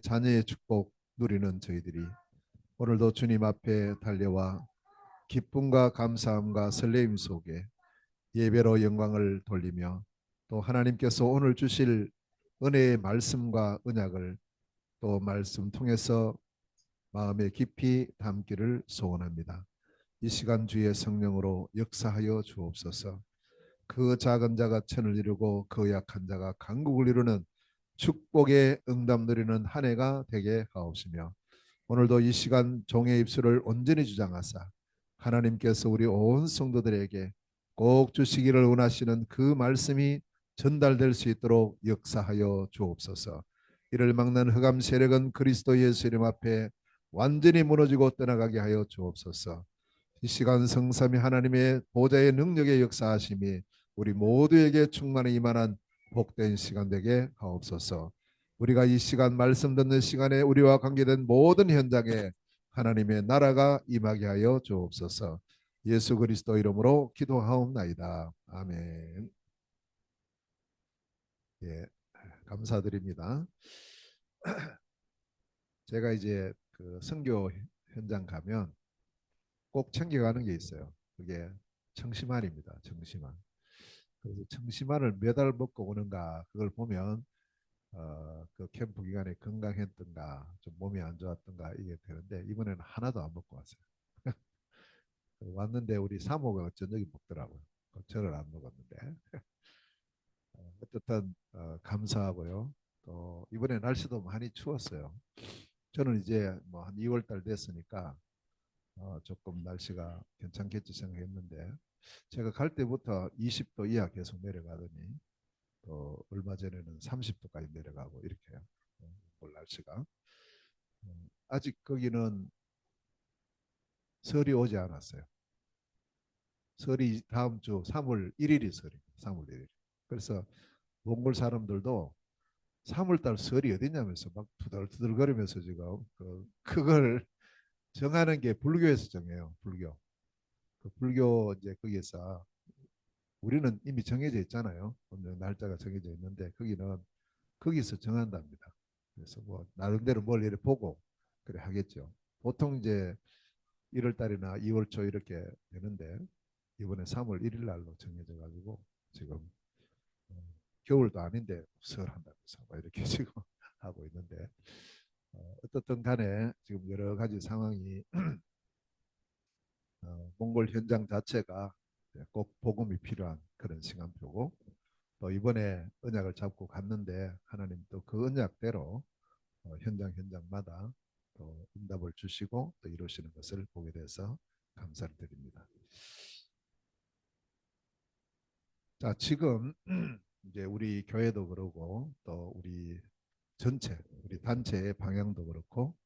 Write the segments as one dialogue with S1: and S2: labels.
S1: 자녀의 축복 누리는 저희들이 오늘도 주님 앞에 달려와 기쁨과 감사함과 설레임 속에 예배로 영광을 돌리며 또 하나님께서 오늘 주실 은혜의 말씀과 언약을 또 말씀 통해서 마음에 깊이 담기를 소원합니다. 이 시간 주의 성령으로 역사하여 주옵소서. 그 작은 자가 천을 이루고 그 약한 자가 강국을 이루는 축복의 응답 누리는 한 해가 되게 하옵시며 오늘도 이 시간 종의 입술을 온전히 주장하사 하나님께서 우리 온 성도들에게 꼭 주시기를 원하시는 그 말씀이 전달될 수 있도록 역사하여 주옵소서. 이를 막는 흑암 세력은 그리스도 예수 이름 앞에 완전히 무너지고 떠나가게 하여 주옵소서. 이 시간 성삼위 하나님의 보좌의 능력의 역사하심이 우리 모두에게 충만히 임하는 복된 시간 되게 하옵소서. 우리가 이 시간 말씀 듣는 시간에 우리와 관계된 모든 현장에 하나님의 나라가 임하게 하여 주옵소서. 예수 그리스도 이름으로 기도하옵나이다. 아멘. 예, 감사드립니다. 제가 이제 그 선교 현장 가면 꼭 챙겨가는 게 있어요. 그게 청심환입니다. 청심환. 그래서 청심환을 몇 알 먹고 오는가 그걸 보면 그 캠프 기간에 건강했던가 좀 몸이 안 좋았던가 이게 되는데 이번에는 하나도 안 먹고 왔어요. 왔는데 우리 사모가 저녁에 먹더라고요. 저는 안 먹었는데 어쨌든 감사하고요. 또 이번에 날씨도 많이 추웠어요. 저는 이제 뭐 한 2월 달 됐으니까 조금 날씨가 괜찮겠지 생각했는데 제가 갈 때부터 20도 이하 계속 내려가더니 또 얼마 전에는 30도까지 내려가고 이렇게 올 날씨가 아직 거기는 설이 오지 않았어요. 설이 다음 주 3월 1일이 설이 3월 1일. 그래서 몽골 사람들도 3월 달 설이 어디냐면서 막 투덜투덜거리면서 지금 그걸 정하는 게 불교에서 정해요. 불교. 그 불교 이제 거기에서 우리는 이미 정해져 있잖아요. 날짜가 정해져 있는데 거기는 거기서 정한답니다. 그래서 뭐 나름대로 뭘 이렇게 보고 그래 하겠죠. 보통 이제 1월 달이나 2월 초 이렇게 되는데 이번에 3월 1일 날로 정해져 가지고 지금 겨울도 아닌데 설한다면서 이렇게 지금 하고 있는데 어떻든 간에 지금 여러 가지 상황이 몽골 현장 자체가 꼭 복음이 필요한 그런 시간표고 또 이번에 언약을 잡고 갔는데 하나님 또 그 언약대로 현장마다 또 응답을 주시고 또 이루시는 것을 보게 돼서 감사를 드립니다. 자, 지금 이제 우리 교회도 그러고 또 우리 전체 우리 단체의 방향도 그렇고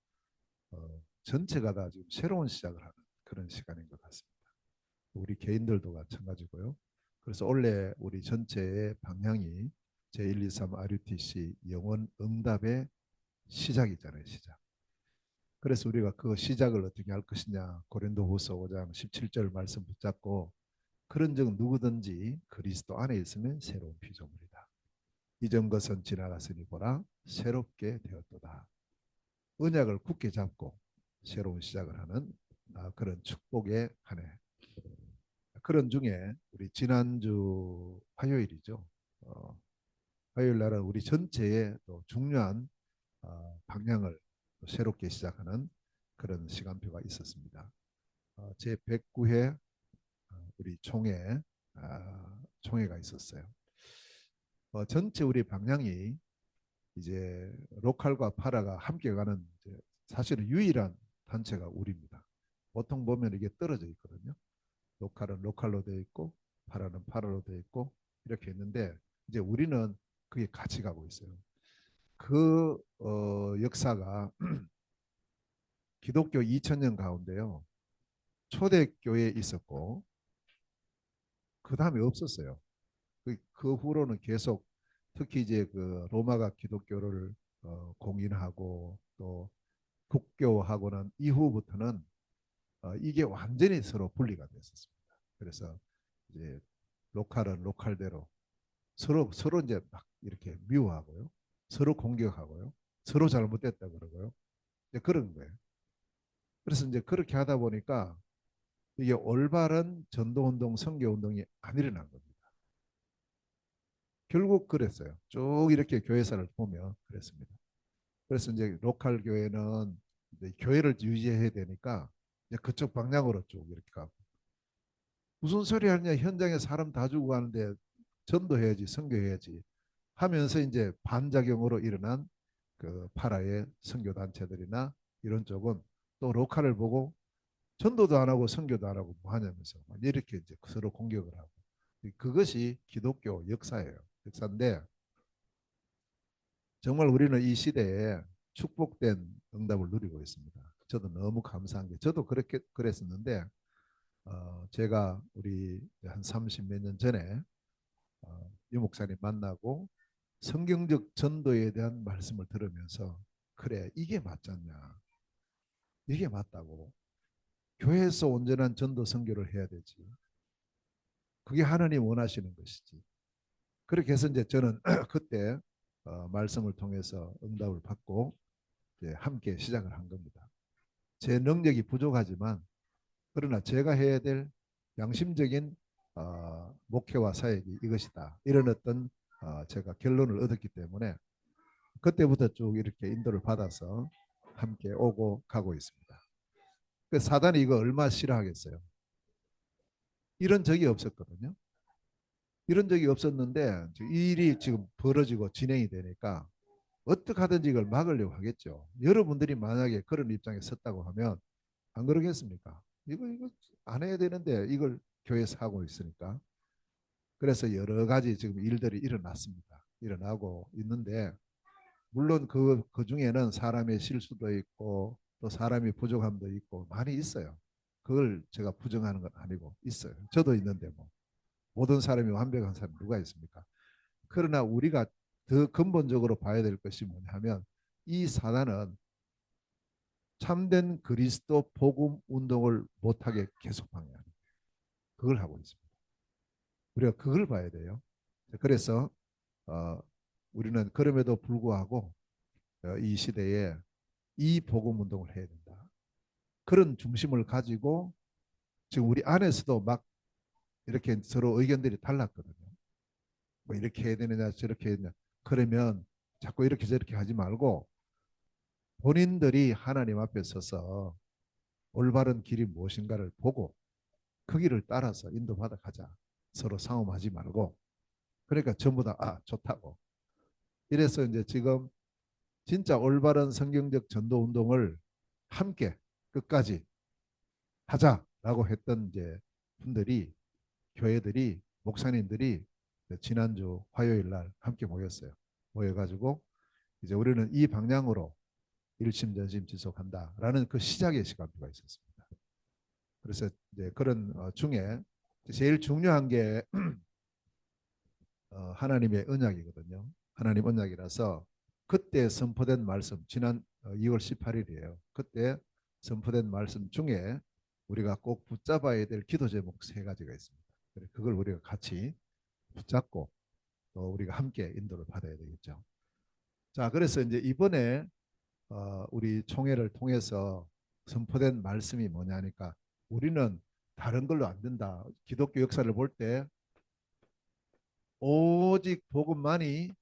S1: 전체가 다 지금 새로운 시작을 하는 그런 시간인 것 같습니다. 우리 개인들도 마찬가지고요. 그래서 원래 우리 전체의 방향이 제123 RUTC 영원 응답의 시작이잖아요. 시작. 그래서 우리가 그 시작을 어떻게 할 것이냐 고린도후서 5장 17절 말씀 붙잡고 그런 적 누구든지 그리스도 안에 있으면 새로운 피조물이다. 이전 것은 지나갔으니 보라 새롭게 되었도다. 언약을 굳게 잡고 새로운 시작을 하는 그런 축복의 한 해. 그런 중에 우리 지난주 화요일이죠. 화요일 날은 우리 전체의 또 중요한 방향을 새롭게 시작하는 그런 시간표가 있었습니다. 제 109회 우리 총회가 있었어요. 전체 우리 방향이 이제 로컬과 파라가 함께 가는 사실은 유일한 단체가 우리입니다. 보통 보면 이게 떨어져 있거든요. 로컬은 로컬로 되어 있고 파라는 파라로 되어 있고 이렇게 있는데 이제 우리는 그게 같이 가고 있어요. 그 역사가 기독교 2000년 가운데요. 초대교회에 있었고 그 다음에 없었어요. 그 후로는 계속 특히 이제 그 로마가 기독교를 공인하고 또 국교하고 난 이후부터는 이게 완전히 서로 분리가 됐었습니다. 그래서 이제 로컬은 로컬대로 서로 이제 막 이렇게 미워하고요. 서로 공격하고요. 서로 잘못됐다 그러고요. 이제 그런 거예요. 그래서 이제 그렇게 하다 보니까 이게 올바른 전도운동, 선교운동이 안 일어난 겁니다. 결국 그랬어요. 쭉 이렇게 교회사를 보면 그랬습니다. 그래서 이제 로컬 교회는 이제 교회를 유지해야 되니까 이제 그쪽 방향으로 쭉 이렇게 가고, 무슨 소리 하냐, 현장에 사람 다 죽고 가는데 전도해야지, 선교해야지 하면서 이제 반작용으로 일어난 그 파라의 선교 단체들이나 이런 쪽은 또 로컬을 보고 전도도 안 하고 선교도 안 하고 뭐 하냐면서 이렇게 이제 서로 공격을 하고, 그것이 기독교 역사예요. 역사인데 정말 우리는 이 시대에 축복된 응답을 누리고 있습니다. 저도 너무 감사한 게, 저도 그렇게 그랬었는데 제가 우리 한 30 몇 년 전에 유 목사님 만나고 성경적 전도에 대한 말씀을 들으면서, 그래 이게 맞잖냐, 이게 맞다고, 교회에서 온전한 전도 선교를 해야 되지, 그게 하나님 원하시는 것이지. 그렇게 해서 이제 저는 그때 말씀을 통해서 응답을 받고 이제 함께 시작을 한 겁니다. 제 능력이 부족하지만 그러나 제가 해야 될 양심적인 목회와 사역이 이것이다, 이런 어떤 제가 결론을 얻었기 때문에 그때부터 쭉 이렇게 인도를 받아서 함께 오고 가고 있습니다. 그 사단이 이거 얼마나 싫어하겠어요. 이런 적이 없었거든요. 이런 적이 없었는데 이 일이 지금 벌어지고 진행이 되니까 어떻게 하든지 이걸 막으려고 하겠죠. 여러분들이 만약에 그런 입장에 섰다고 하면 안 그러겠습니까? 이거 안 해야 되는데 이걸 교회에서 하고 있으니까. 그래서 여러 가지 지금 일들이 일어났습니다. 일어나고 있는데 물론 그 중에는 사람의 실수도 있고 또 사람이 부족함도 있고 많이 있어요. 그걸 제가 부정하는 건 아니고 있어요. 저도 있는데 뭐 모든 사람이 완벽한 사람이 누가 있습니까? 그러나 우리가 더 근본적으로 봐야 될 것이 뭐냐면 이 사단은 참된 그리스도 복음 운동을 못하게 계속 방해하는, 그걸 하고 있습니다. 우리가 그걸 봐야 돼요. 그래서 어, 우리는 그럼에도 불구하고 이 시대에 이 복음 운동을 해야 된다, 그런 중심을 가지고 지금 우리 안에서도 막 이렇게 서로 의견들이 달랐거든요. 뭐 이렇게 해야 되느냐 저렇게 해야 되느냐. 그러면 자꾸 이렇게 저렇게 하지 말고 본인들이 하나님 앞에 서서 올바른 길이 무엇인가를 보고 그 길을 따라서 인도받아 가자. 서로 상험하지 말고. 그러니까 전부 다 좋다고. 이래서 이제 지금 진짜 올바른 성경적 전도 운동을 함께 끝까지 하자라고 했던 이제 분들이, 교회들이, 목사님들이 지난주 화요일 날 함께 모였어요. 모여가지고 이제 우리는 이 방향으로 일심전심 지속한다라는 그 시작의 시간표가 있었습니다. 그래서 이제 그런 중에 제일 중요한 게 하나님의 언약이거든요. 하나님 언약이라서 그때 선포된 말씀, 지난 2월 18일이에요. 그때 선포된 말씀 중에 우리가 꼭 붙잡아야 될 기도 제목 세 가지가 있습니다. 그걸 우리가 같이 붙잡고 또 우리가 함께 인도를 받아야 되겠죠. 자, 그래서 이제 이번에 우리 총회를 통해서 선포된 말씀이 뭐냐니까, 우리는 다른 걸로 안 된다. 기독교 역사를 볼 때 오직 복음만이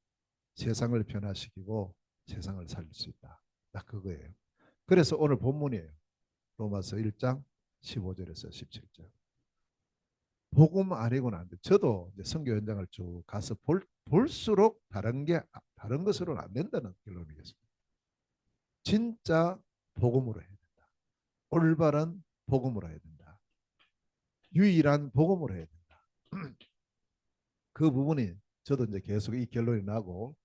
S1: 세상을 변화시키고 세상을 살릴 수 있다. 딱 그거예요. 그래서 오늘 본문이에요. 로마서 1장 15절에서 17절. 복음 아니고는 안 돼. 저도 이제 선교 현장을 쭉 가서 볼수록 다른 것으로는 안 된다는 결론이겠습니다. 진짜 복음으로 해야 된다. 올바른 복음으로 해야 된다. 유일한 복음으로 해야 된다. 그 부분이 저도 이제 계속 이 결론이 나고,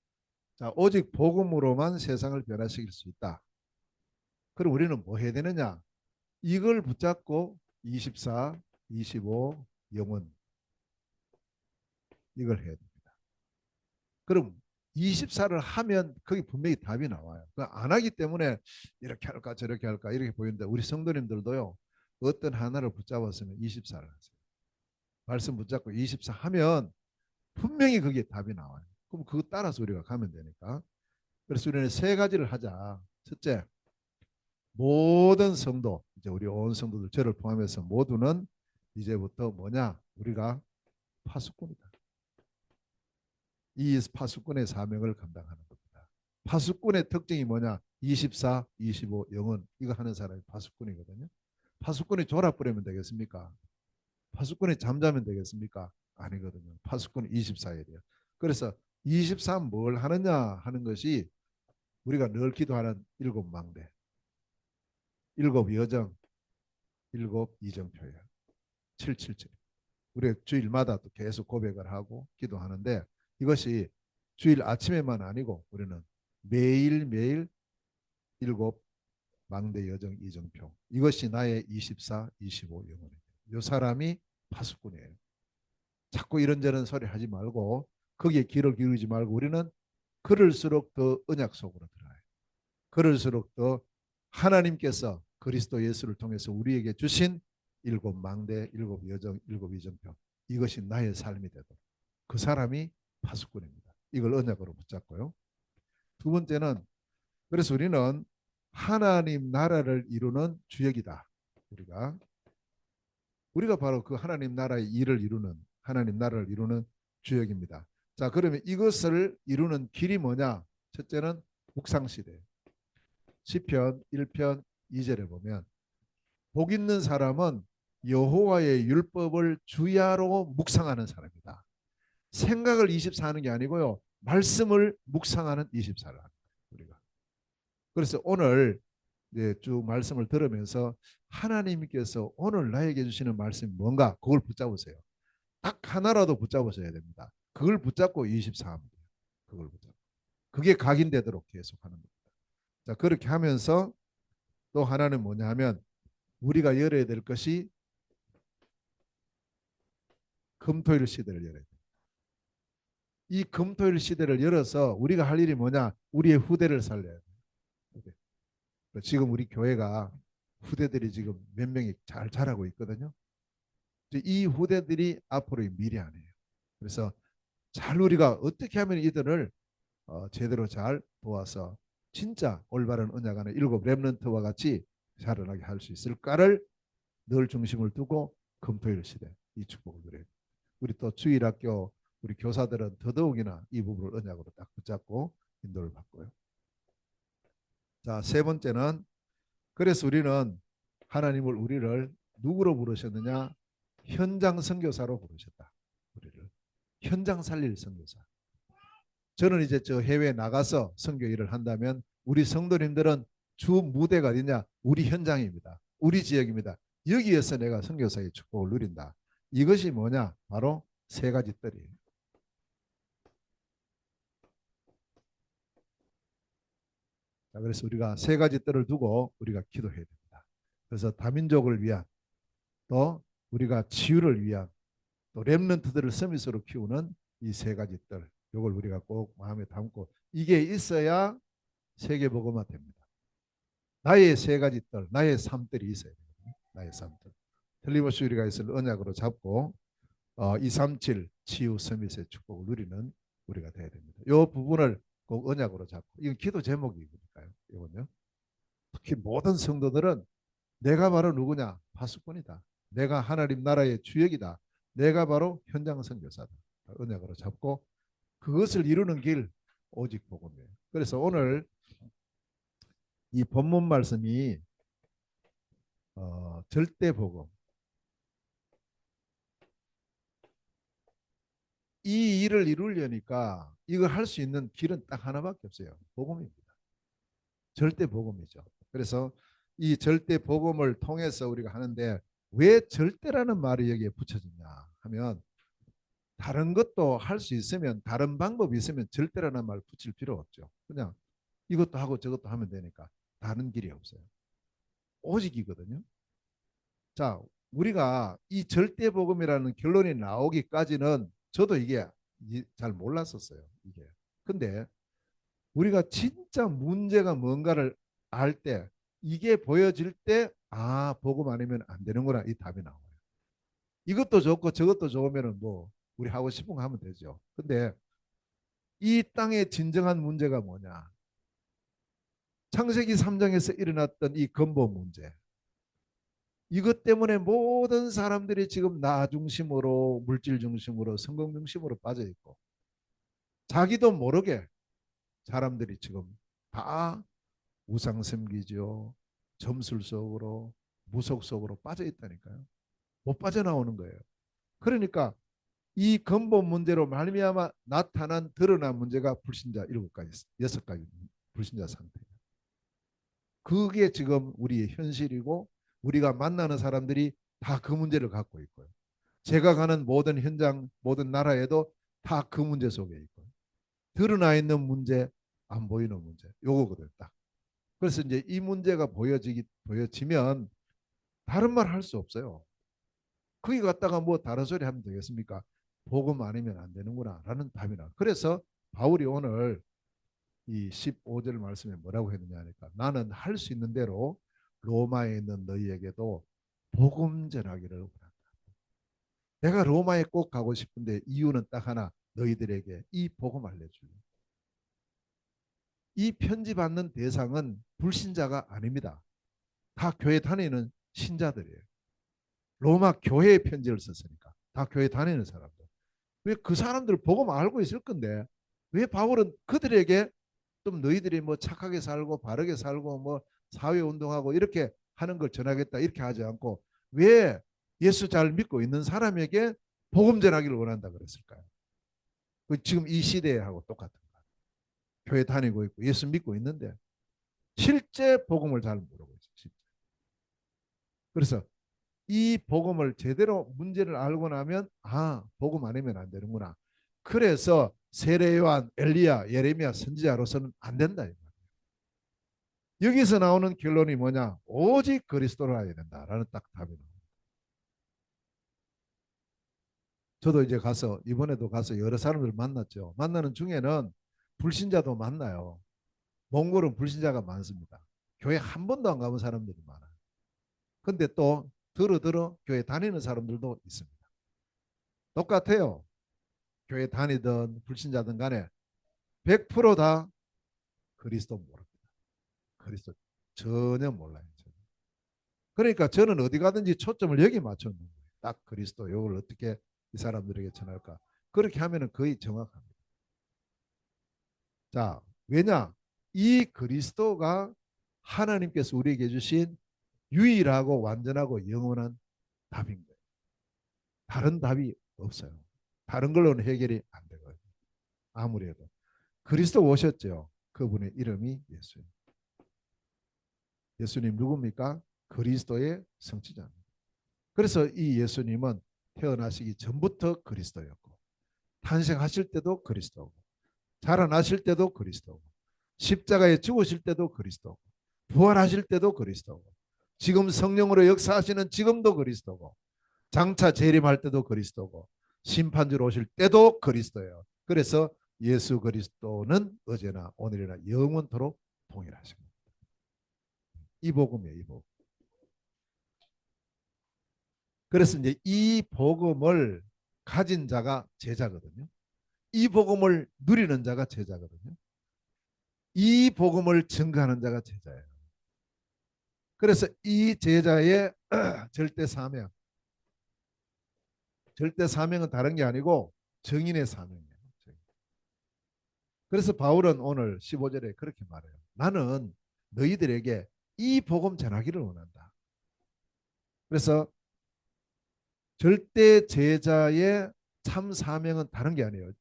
S1: 자, 오직 복음으로만 세상을 변화시킬 수 있다. 그럼 우리는 뭐 해야 되느냐? 이걸 붙잡고 24, 25 영혼, 이걸 해야 됩니다. 그럼 24를 하면 거기 분명히 답이 나와요. 안 하기 때문에 이렇게 할까 저렇게 할까 이렇게 보이는데, 우리 성도님들도요, 어떤 하나를 붙잡았으면 24를 하세요. 말씀 붙잡고 24 하면 분명히 그게 답이 나와요. 그럼 그거 따라서 우리가 가면 되니까. 그래서 우리는 세 가지를 하자. 첫째, 모든 성도, 이제 우리 온 성도들 저를 포함해서 모두는 이제부터 뭐냐? 우리가 파수꾼이다. 이 파수꾼의 사명을 감당하는 겁니다. 파수꾼의 특징이 뭐냐? 24, 25, 영은 이거 하는 사람이 파수꾼이거든요. 파수꾼이 졸아버리면 되겠습니까? 파수꾼이 잠자면 되겠습니까? 아니거든요. 파수꾼은 24일이에요. 그래서 23 뭘 하느냐 하는 것이 우리가 늘 기도하는 일곱 망대, 일곱 여정, 일곱 이정표예요. 777. 우리 주일마다 또 계속 고백을 하고 기도하는데 이것이 주일 아침에만 아니고 우리는 매일매일 일곱 망대 여정 이정표. 이것이 나의 24, 25 영혼이에요. 이 사람이 파수꾼이에요. 자꾸 이런저런 소리 하지 말고 거기에 귀를 기울이지 말고 우리는 그럴수록 더 언약 속으로 들어가요. 그럴수록 더 하나님께서 그리스도 예수를 통해서 우리에게 주신 일곱 망대, 일곱 여정, 일곱 이정표 이것이 나의 삶이 되도록 그 사람이 파수꾼입니다. 이걸 언약으로 붙잡고요. 두 번째는 그래서 우리는 하나님 나라를 이루는 주역이다. 우리가 바로 그 하나님 나라의 일을 이루는 하나님 나라를 이루는 주역입니다. 자, 그러면 이것을 이루는 길이 뭐냐? 첫째는 묵상시대. 시편 1편 2절에 보면 복 있는 사람은 여호와의 율법을 주야로 묵상하는 사람이다. 생각을 24하는 게 아니고요. 말씀을 묵상하는 24를 하는 거예요. 우리가. 그래서 오늘 쭉 말씀을 들으면서 하나님께서 오늘 나에게 주시는 말씀이 뭔가 그걸 붙잡으세요. 딱 하나라도 붙잡으셔야 됩니다. 그걸 붙잡고 24하면 돼요. 그걸 붙잡고. 그게 각인되도록 계속하는 겁니다. 자, 그렇게 하면서 또 하나는 뭐냐 하면 우리가 열어야 될 것이 금토일 시대를 열어야 돼요. 이 금토일 시대를 열어서 우리가 할 일이 뭐냐? 우리의 후대를 살려야 돼요. 후대. 지금 우리 교회가 후대들이 지금 몇 명이 잘 자라고 있거든요. 이 후대들이 앞으로의 미래아니에요. 그래서 잘 우리가 어떻게 하면 이들을 제대로 잘 도와서 진짜 올바른 언약 안에 일곱 렘넌트와 같이 자라나게 할 수 있을까를 늘 중심을 두고 금토일 시대 이 축복을 누려요. 우리 또 주일학교 우리 교사들은 더더욱이나 이 부분을 언약으로 딱 붙잡고 인도를 받고요. 자, 세 번째는 그래서 우리는 하나님을 우리를 누구로 부르셨느냐? 현장 선교사로 부르셨다. 우리를 현장 살릴 선교사. 저는 이제 저 해외에 나가서 선교 일을 한다면 우리 성도님들은 주 무대가 어디냐? 우리 현장입니다. 우리 지역입니다. 여기에서 내가 선교사의 축복을 누린다. 이것이 뭐냐? 바로 세 가지 뜰이에요. 자, 그래서 우리가 세 가지 뜰을 두고 우리가 기도해야 됩니다. 그래서 다민족을 위한 또 우리가 치유를 위한 또 렘넌트들을 서밋으로 키우는 이 세 가지 뜰. 이걸 우리가 꼭 마음에 담고 이게 있어야 세계복음화 됩니다. 나의 세 가지 뜰, 나의 삶들이 있어야 됩니다. 나의 삶들. 틀림없이 우리가 있을 언약으로 잡고 237 치유 서밋의 축복을 누리는 우리가 돼야 됩니다. 이 부분을 꼭 언약으로 잡고 이건 기도 제목이니까요. 이건요. 특히 모든 성도들은 내가 바로 누구냐? 파수꾼이다. 내가 하나님 나라의 주역이다. 내가 바로 현장 선교사다. 언약으로 잡고 그것을 이루는 길 오직 복음이에요. 그래서 오늘 이 본문 말씀이 절대 복음. 이 일을 이루려니까 이걸 할 수 있는 길은 딱 하나밖에 없어요. 복음입니다. 절대 복음이죠. 그래서 이 절대 복음을 통해서 우리가 하는데 왜 절대라는 말이 여기에 붙여지냐 하면 다른 것도 할 수 있으면 다른 방법이 있으면 절대라는 말 붙일 필요 없죠. 그냥 이것도 하고 저것도 하면 되니까 다른 길이 없어요. 오직이거든요. 자, 우리가 이 절대 복음이라는 결론이 나오기까지는 저도 이게 잘 몰랐었어요. 이게. 근데 우리가 진짜 문제가 뭔가를 알 때 이게 보여질 때 아, 복음 아니면 안 되는구나 이 답이 나와요. 이것도 좋고 저것도 좋으면 뭐 우리 하고 싶은 거 하면 되죠. 근데 이 땅의 진정한 문제가 뭐냐? 창세기 3장에서 일어났던 이 근본 문제, 이것 때문에 모든 사람들이 지금 나 중심으로, 물질 중심으로, 성공 중심으로 빠져 있고, 자기도 모르게 사람들이 지금 다 우상 섬기죠, 점술 속으로, 무속 속으로 빠져 있다니까요. 못 빠져나오는 거예요. 그러니까 이 근본 문제로 말미암아 나타난 드러난 문제가 불신자 7가지, 6가지 불신자 상태예요. 그게 지금 우리의 현실이고, 우리가 만나는 사람들이 다 그 문제를 갖고 있고요. 제가 가는 모든 현장, 모든 나라에도 다 그 문제 속에 있고요. 드러나 있는 문제, 안 보이는 문제, 요거거든요. 딱. 그래서 이제 이 문제가 보여지면 다른 말 할 수 없어요. 거기 갔다가 뭐 다른 소리 하면 되겠습니까? 복음 아니면 안 되는구나 라는 답이나. 그래서 바울이 오늘 이 15절 말씀에 뭐라고 했느냐 하니까, 나는 할 수 있는 대로 로마에 있는 너희에게도 복음 전하기를 원한다. 내가 로마에 꼭 가고 싶은데 이유는 딱 하나, 너희들에게 이 복음 알려주려. 이 편지 받는 대상은 불신자가 아닙니다. 다 교회 다니는 신자들이에요. 로마 교회에 편지를 썼으니까 다 교회 다니는 사람들. 왜 그 사람들 복음 알고 있을 건데 왜 바울은 그들에게 좀 너희들이 뭐 착하게 살고 바르게 살고 뭐 사회 운동하고 이렇게 하는 걸 전하겠다 이렇게 하지 않고 왜 예수 잘 믿고 있는 사람에게 복음 전하기를 원한다 그랬을까요? 지금 이 시대하고 똑같은 거예요. 교회 다니고 있고 예수 믿고 있는데 실제 복음을 잘 모르고 있어요. 그래서 이 복음을 제대로 문제를 알고 나면 복음 아니면 안 되는구나. 그래서 세례 요한, 엘리야, 예레미야 선지자로서는 안 된다. 여기서 나오는 결론이 뭐냐? 오직 그리스도를 알아야 된다라는 딱 답이 나옵니다. 저도 이제 가서 이번에도 가서 여러 사람들 만났죠. 만나는 중에는 불신자도 만나요. 몽골은 불신자가 많습니다. 교회 한 번도 안 가본 사람들이 많아요. 근데 또 들어 교회 다니는 사람들도 있습니다. 똑같아요. 교회 다니든 불신자든 간에 100%다 그리스도 모릅니다. 그리스도 전혀 몰라요. 그러니까 저는 어디 가든지 초점을 여기 맞춰놓는 거예요. 딱 그리스도, 이걸 어떻게 이 사람들에게 전할까. 그렇게 하면 거의 정확합니다. 자, 왜냐? 이 그리스도가 하나님께서 우리에게 주신 유일하고 완전하고 영원한 답인 거예요. 다른 답이 없어요. 다른 걸로는 해결이 안 되거든요. 아무래도. 그리스도 오셨죠. 그분의 이름이 예수님. 예수님 누굽니까? 그리스도의 성취자입니다. 그래서 이 예수님은 태어나시기 전부터 그리스도였고, 탄생하실 때도 그리스도고, 자라나실 때도 그리스도고, 십자가에 죽으실 때도 그리스도고, 부활하실 때도 그리스도고, 지금 성령으로 역사하시는 지금도 그리스도고, 장차 재림할 때도 그리스도고, 심판주로 오실 때도 그리스도예요. 그래서 예수 그리스도는 어제나 오늘이나 영원토록 동일하십니다. 이 복음이에요, 이 복음. 그래서 이제 이 복음을 가진 자가 제자거든요. 이 복음을 누리는 자가 제자거든요. 이 복음을 증거하는 자가 제자예요. 그래서 이 제자의 절대 사명, 절대 사명은 다른 게 아니고 정인의 사명이에요. 그래서 바울은 오늘 15절에 그렇게 말해요. 나는 너희들에게 이 복음 전하기를 원한다. 그래서 절대 제자의 참 사명은 다른 게 아니에요.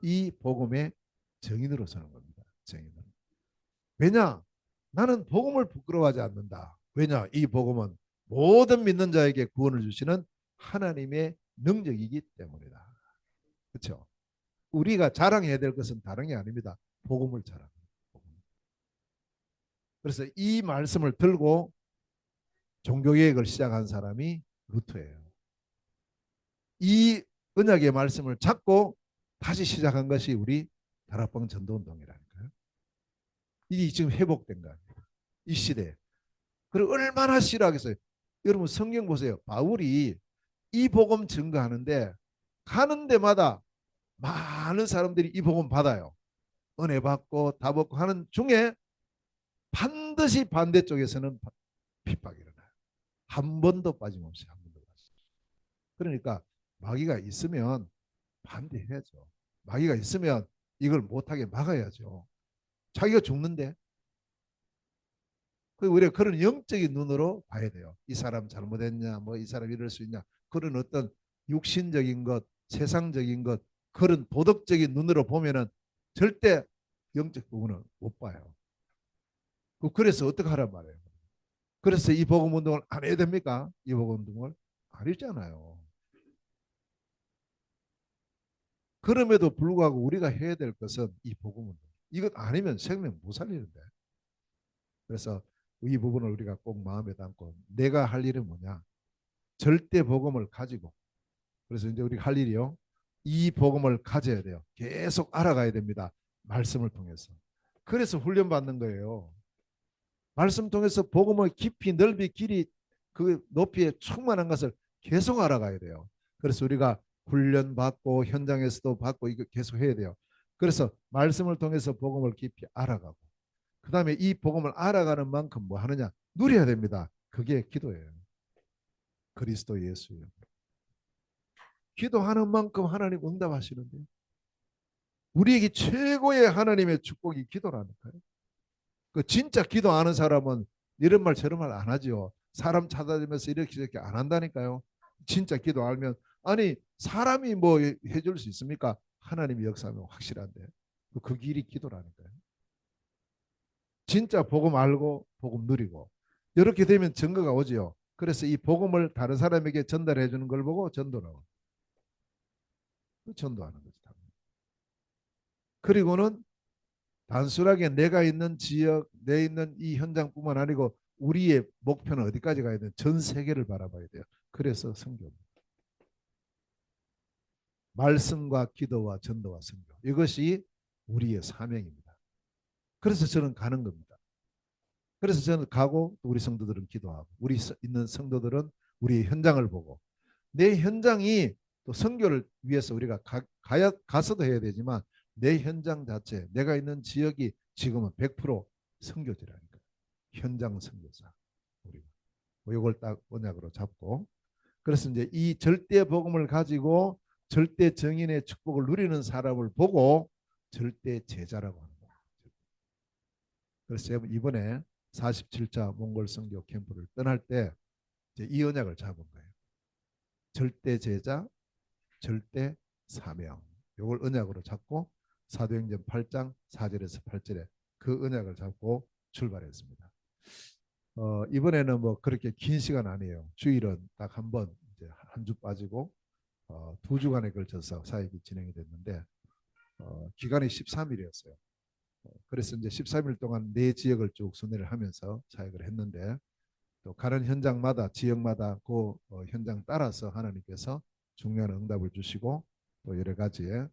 S1: 이 복음의 정인으로 서는 겁니다. 정인으로. 왜냐? 나는 복음을 부끄러워하지 않는다. 왜냐? 이 복음은 모든 믿는 자에게 구원을 주시는 하나님의 능력이기 때문이다. 그렇죠? 우리가 자랑해야 될 것은 다른 게 아닙니다. 복음을 자랑합니다. 그래서 이 말씀을 들고 종교개혁을 시작한 사람이 루터예요. 이 언약의 말씀을 잡고 다시 시작한 것이 우리 다락방 전도운동이라니까요. 이게 지금 회복된 거 아니에요. 이 시대에. 그리고 얼마나 싫어하겠어요. 여러분 성경 보세요. 바울이 이 복음 증거하는데 가는 데마다 많은 사람들이 이 복음 받아요. 은혜 받고 다 받고 하는 중에 반드시 반대쪽에서는 핍박이 일어나요. 한 번도 빠짐없이 한 번도 빠짐없이. 그러니까 마귀가 있으면 반대해야죠. 마귀가 있으면 이걸 못하게 막아야죠. 자기가 죽는데. 우리가 그런 영적인 눈으로 봐야 돼요. 이 사람 잘못했냐, 뭐 이 사람 이럴 수 있냐, 그런 어떤 육신적인 것, 세상적인 것, 그런 도덕적인 눈으로 보면은 절대 영적 부분은 못 봐요. 그래서 어떻게 하란 말이에요. 그래서 이 복음 운동을 안 해야 됩니까? 이 복음 운동을 안 했잖아요. 그럼에도 불구하고 우리가 해야 될 것은 이 복음 운동. 이것 아니면 생명 못 살리는데. 그래서 이 부분을 우리가 꼭 마음에 담고 내가 할 일은 뭐냐? 절대 복음을 가지고, 그래서 이제 우리가 할 일이요. 이 복음을 가져야 돼요. 계속 알아가야 됩니다. 말씀을 통해서. 그래서 훈련 받는 거예요. 말씀 통해서 복음의 깊이 넓이 길이 그 높이에 충만한 것을 계속 알아가야 돼요. 그래서 우리가 훈련 받고 현장에서도 받고 이거 계속 해야 돼요. 그래서 말씀을 통해서 복음을 깊이 알아가고, 그 다음에 이 복음을 알아가는 만큼 뭐 하느냐? 누려야 됩니다. 그게 기도예요. 그리스도 예수예요. 기도하는 만큼 하나님 응답하시는데요. 우리에게 최고의 하나님의 축복이 기도라니까요. 그 진짜 기도하는 사람은 이런 말 저런 말 안 하죠. 사람 찾아다니면서 이렇게 저렇게 안 한다니까요. 진짜 기도 알면, 아니 사람이 뭐 해줄 수 있습니까? 하나님의 역사는 확실한데 그 길이 기도라니까요. 진짜 복음 알고 복음 누리고 이렇게 되면 증거가 오지요. 그래서 이 복음을 다른 사람에게 전달해 주는 걸 보고 전도라고. 전도하는 거지. 그리고는 단순하게 내가 있는 지역, 내 있는 이 현장뿐만 아니고 우리의 목표는 어디까지 가야 돼? 전 세계를 바라봐야 돼요. 그래서 선교. 말씀과 기도와 전도와 선교. 이것이 우리의 사명입니다. 그래서 저는 가는 겁니다. 그래서 저는 가고 우리 성도들은 기도하고 우리 있는 성도들은 우리의 현장을 보고 내 현장이 또 선교를 위해서 우리가 가서도 해야 되지만 내 현장 자체, 내가 있는 지역이 지금은 100% 선교지라니까. 현장 선교사. 우리가 이걸 딱 언약으로 잡고, 그래서 이제 이 절대 복음을 가지고 절대 정인의 축복을 누리는 사람을 보고 절대 제자라고 하는 거예요. 그래서 이번에 47차 몽골 선교 캠프를 떠날 때 이제 이 언약을 잡은 거예요. 절대 제자, 절대 사명. 이걸 언약으로 잡고 사도행전 8장 4절에서 8절에 그 언약을 잡고 출발했습니다. 이번에는 뭐 그렇게 긴 시간 아니에요. 주일은 딱 한 번, 이제 한 주 빠지고 2주간에 걸쳐서 사역이 진행이 됐는데 기간이 13일이었어요. 그래서 이제 13일 동안 네 지역을 쭉 순회를 하면서 사역을 했는데, 또 가는 현장마다 지역마다 그 현장 따라서 하나님께서 중요한 응답을 주시고 또 여러 가지의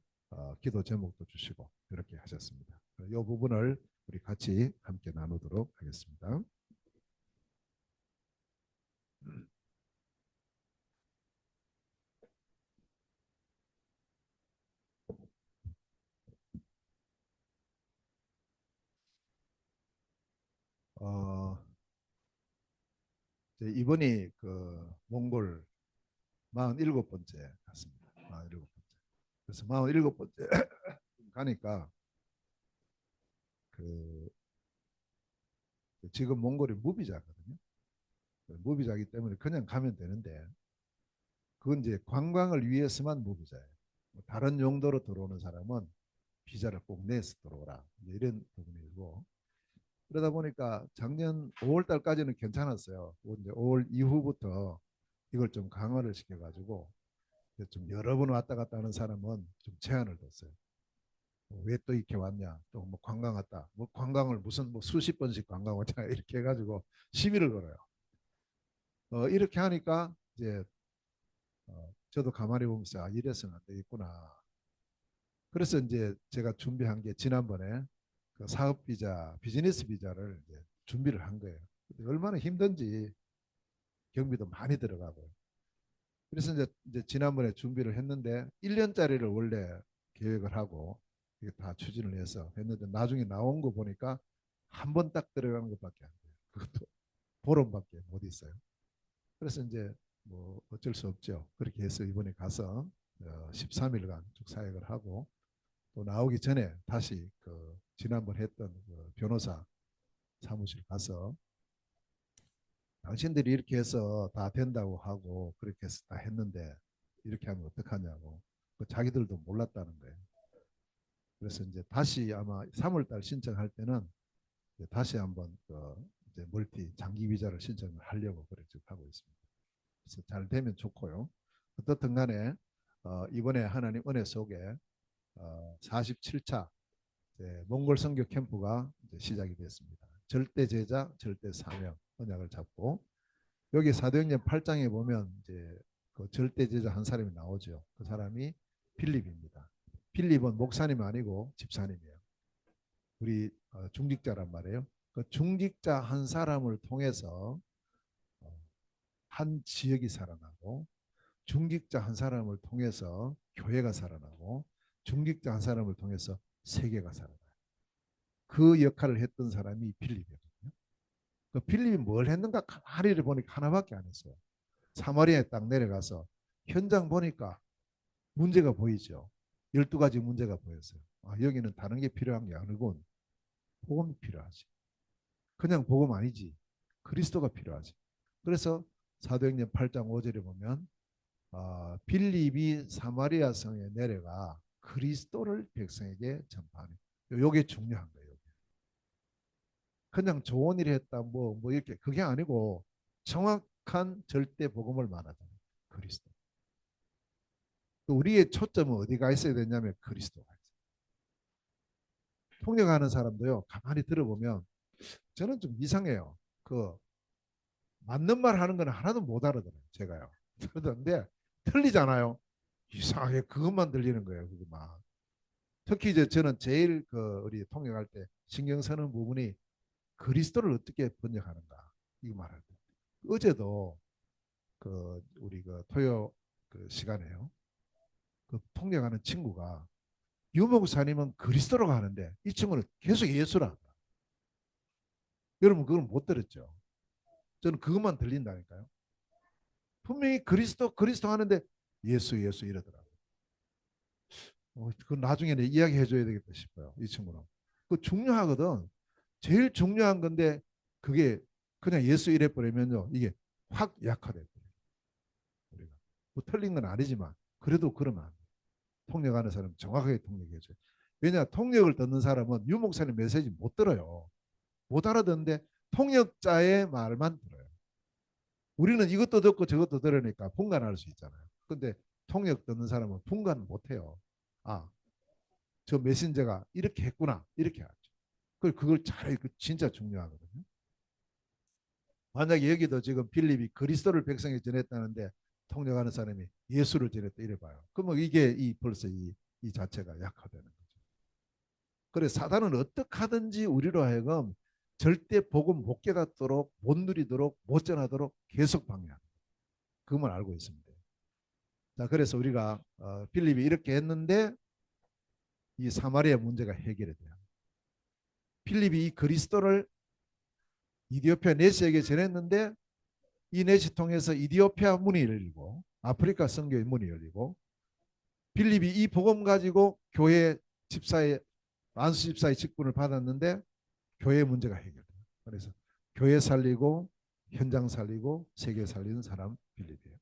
S1: 기도 제목도 주시고 이렇게 하셨습니다. 이 부분을 우리 같이 함께 나누도록 하겠습니다. 어, 이번이 그 몽골 47번째 갔습니다. 47번째. 그래서 47번째 가니까 그 지금 몽골이 무비자거든요. 무비자이기 때문에 그냥 가면 되는데 그건 이제 관광을 위해서만 무비자예요. 다른 용도로 들어오는 사람은 비자를 꼭 내서 들어오라, 이런 부분이고, 그러다 보니까 작년 5월 달까지는 괜찮았어요. 이제 5월 이후부터 이걸 좀 강화를 시켜가지고 좀 여러 번 왔다 갔다 하는 사람은 좀 제한을 뒀어요. 왜 또 이렇게 왔냐? 또 뭐 관광 왔다. 뭐 관광을 무슨 뭐 수십 번씩 관광 왔냐 이렇게 해가지고 시비를 걸어요. 이렇게 하니까 이제 저도 가만히 보면서 이래서는 안 되겠구나. 그래서 이제 제가 준비한 게 지난번에 그 사업 비자, 비즈니스 비자를 이제 준비를 한 거예요. 얼마나 힘든지 경비도 많이 들어가고. 그래서 이제 지난번에 준비를 했는데 1년짜리를 원래 계획을 하고 이게 다 추진을 해서 했는데 나중에 나온 거 보니까 한 번 딱 들어가는 것밖에 안 돼요. 그것도 보름밖에 못 있어요. 그래서 이제 뭐 어쩔 수 없죠. 그렇게 해서 이번에 가서 13일간 쭉 사역을 하고 또 나오기 전에 다시 그 지난번 했던 그 변호사 사무실 가서 당신들이 이렇게 해서 다 된다고 하고 그렇게 해서 다 했는데 이렇게 하면 어떡하냐고 그 자기들도 몰랐다는 거예요. 그래서 이제 다시 아마 3월 달 신청할 때는 이제 다시 한번 그 이제 멀티 장기 비자를 신청을 하려고 그렇게 하고 있습니다. 그래서 잘 되면 좋고요. 어떻든 간에 이번에 하나님 은혜 속에 47차 몽골 선교 캠프가 이제 시작이 됐습니다. 절대 제자, 절대 사명 언약을 잡고 여기 사도행전 8장에 보면 이제 그 절대 제자 한 사람이 나오죠. 그 사람이 필립입니다. 필립은 목사님 아니고 집사님이에요. 우리 중직자란 말이에요. 그 중직자 한 사람을 통해서 한 지역이 살아나고 중직자 한 사람을 통해서 교회가 살아나고 중직자 한 사람을 통해서 세계가 살아나요. 그 역할을 했던 사람이 필립이거든요. 그 필립이 뭘 했는가 가만히 보니까 하나밖에 안 했어요. 사마리아에 딱 내려가서 현장 보니까 문제가 보이죠. 12가지 문제가 보였어요. 아, 여기는 다른 게 필요한 게 아니고 복음이 필요하지. 그냥 복음 아니지. 그리스도가 필요하지. 그래서 사도행전 8장 5절에 보면 빌립이 사마리아 성에 내려가 그리스도를 백성에게 전파하는. 요게 중요한 거예요. 그냥 좋은 일 했다 뭐 이렇게 그게 아니고 정확한 절대 복음을 말하잖아요. 그리스도. 우리의 초점은 어디가 있어야 되냐면 그리스도가 있어요. 통역하는 사람도요. 가만히 들어보면 저는 좀 이상해요. 그 맞는 말 하는 건 하나도 못 알아들어요. 제가요. 그러던데 틀리잖아요. 이상하게 그것만 들리는 거예요. 그것만. 특히 이제 저는 제일 그 우리 통역할 때 신경 쓰는 부분이 그리스도를 어떻게 번역하는가 이거 말할 때. 어제도 그 우리 그 토요 그 시간에요. 그 통역하는 친구가 유목사님은 그리스도라고 하는데 이 친구는 계속 예수라. 여러분 그걸 못 들었죠. 저는 그것만 들린다니까요. 분명히 그리스도 하는데 예수 예수 이러더라고요. 그 나중에 이야기해 줘야 되겠다 싶어요. 이 친구는. 그 중요하거든. 제일 중요한 건데 그게 그냥 예수 이래 버리면요. 이게 확 약화돼 버려요. 우리가. 뭐 틀린 건 아니지만 그래도 그러면 안 돼. 통역하는 사람 정확하게 통역해 줘요. 왜냐 통역을 듣는 사람은 유 목사님 메시지 못 들어요. 못 알아듣는데 통역자의 말만 들어요. 우리는 이것도 듣고 저것도 들으니까 분간할 수 있잖아요. 근데 통역 듣는 사람은 분간 못 해요. 아, 저 메신저가 이렇게 했구나. 이렇게 하죠. 그걸 잘해. 진짜 중요하거든요. 만약에 여기도 지금 빌립이 그리스도를 백성에 전했다는데 통역하는 사람이 예수를 전했다 이래 봐요. 그러면 이게 벌써 이 자체가 약화되는 거죠. 그래 사단은 어떻게 하든지 우리로 하여금 절대 복음 못 깨닫도록 못 누리도록 못 전하도록 계속 방해합니다. 그것만 알고 있습니다. 자, 그래서 우리가 빌립이 이렇게 했는데 이 사마리아 문제가 해결이 돼요. 빌립이 이 그리스도를 이디오피아 내시에게 전했는데 이 내시 통해서 이디오피아 문이 열리고 아프리카 선교의 문이 열리고 빌립이 이 복음 가지고 교회 집사의 안수 집사의 직분을 받았는데 교회 문제가 해결돼요. 그래서 교회 살리고 현장 살리고 세계 살리는 사람 빌립이에요.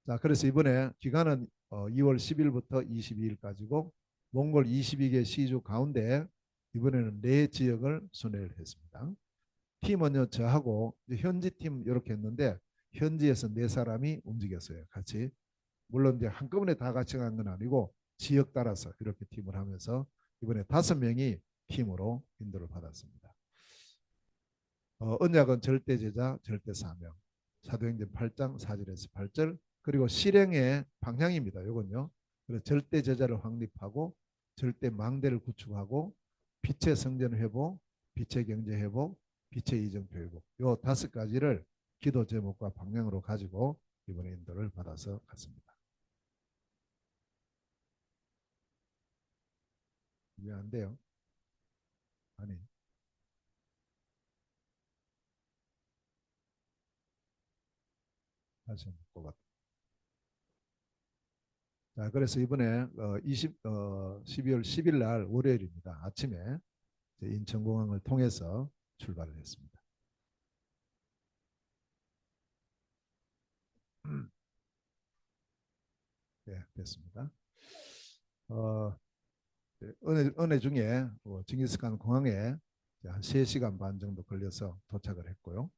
S1: 자, 그래서 이번에 기간은 2월 10일부터 22일까지고 몽골 22개 시주 가운데 이번에는 4지역을 순회를 했습니다. 팀은요 저하고 현지 팀 이렇게 했는데 현지에서 4사람이 움직였어요. 같이 물론 이제 한꺼번에 다 같이 간 건 아니고 지역 따라서 이렇게 팀을 하면서 이번에 5명이 팀으로 인도를 받았습니다. 언약은 절대 제자, 절대 사명. 사도행전 8장 4절에서 8절 그리고 실행의 방향입니다. 이건요. 그래서 절대 제자를 확립하고 절대 망대를 구축하고 빛의 성전 회복, 빛의 경제 회복, 빛의 이정표 회복. 요 5가지를 기도 제목과 방향으로 가지고 이번에 인도를 받아서 갔습니다. 이해 안 돼요? 아니 다시 한번 꼽아. 자, 그래서 이번에 12월 10일 날 월요일입니다. 아침에 인천공항을 통해서 출발을 했습니다. 네, 됐습니다. 어, 은혜 중에 징기스칸 공항에 한 3시간 반 정도 걸려서 도착을 했고요.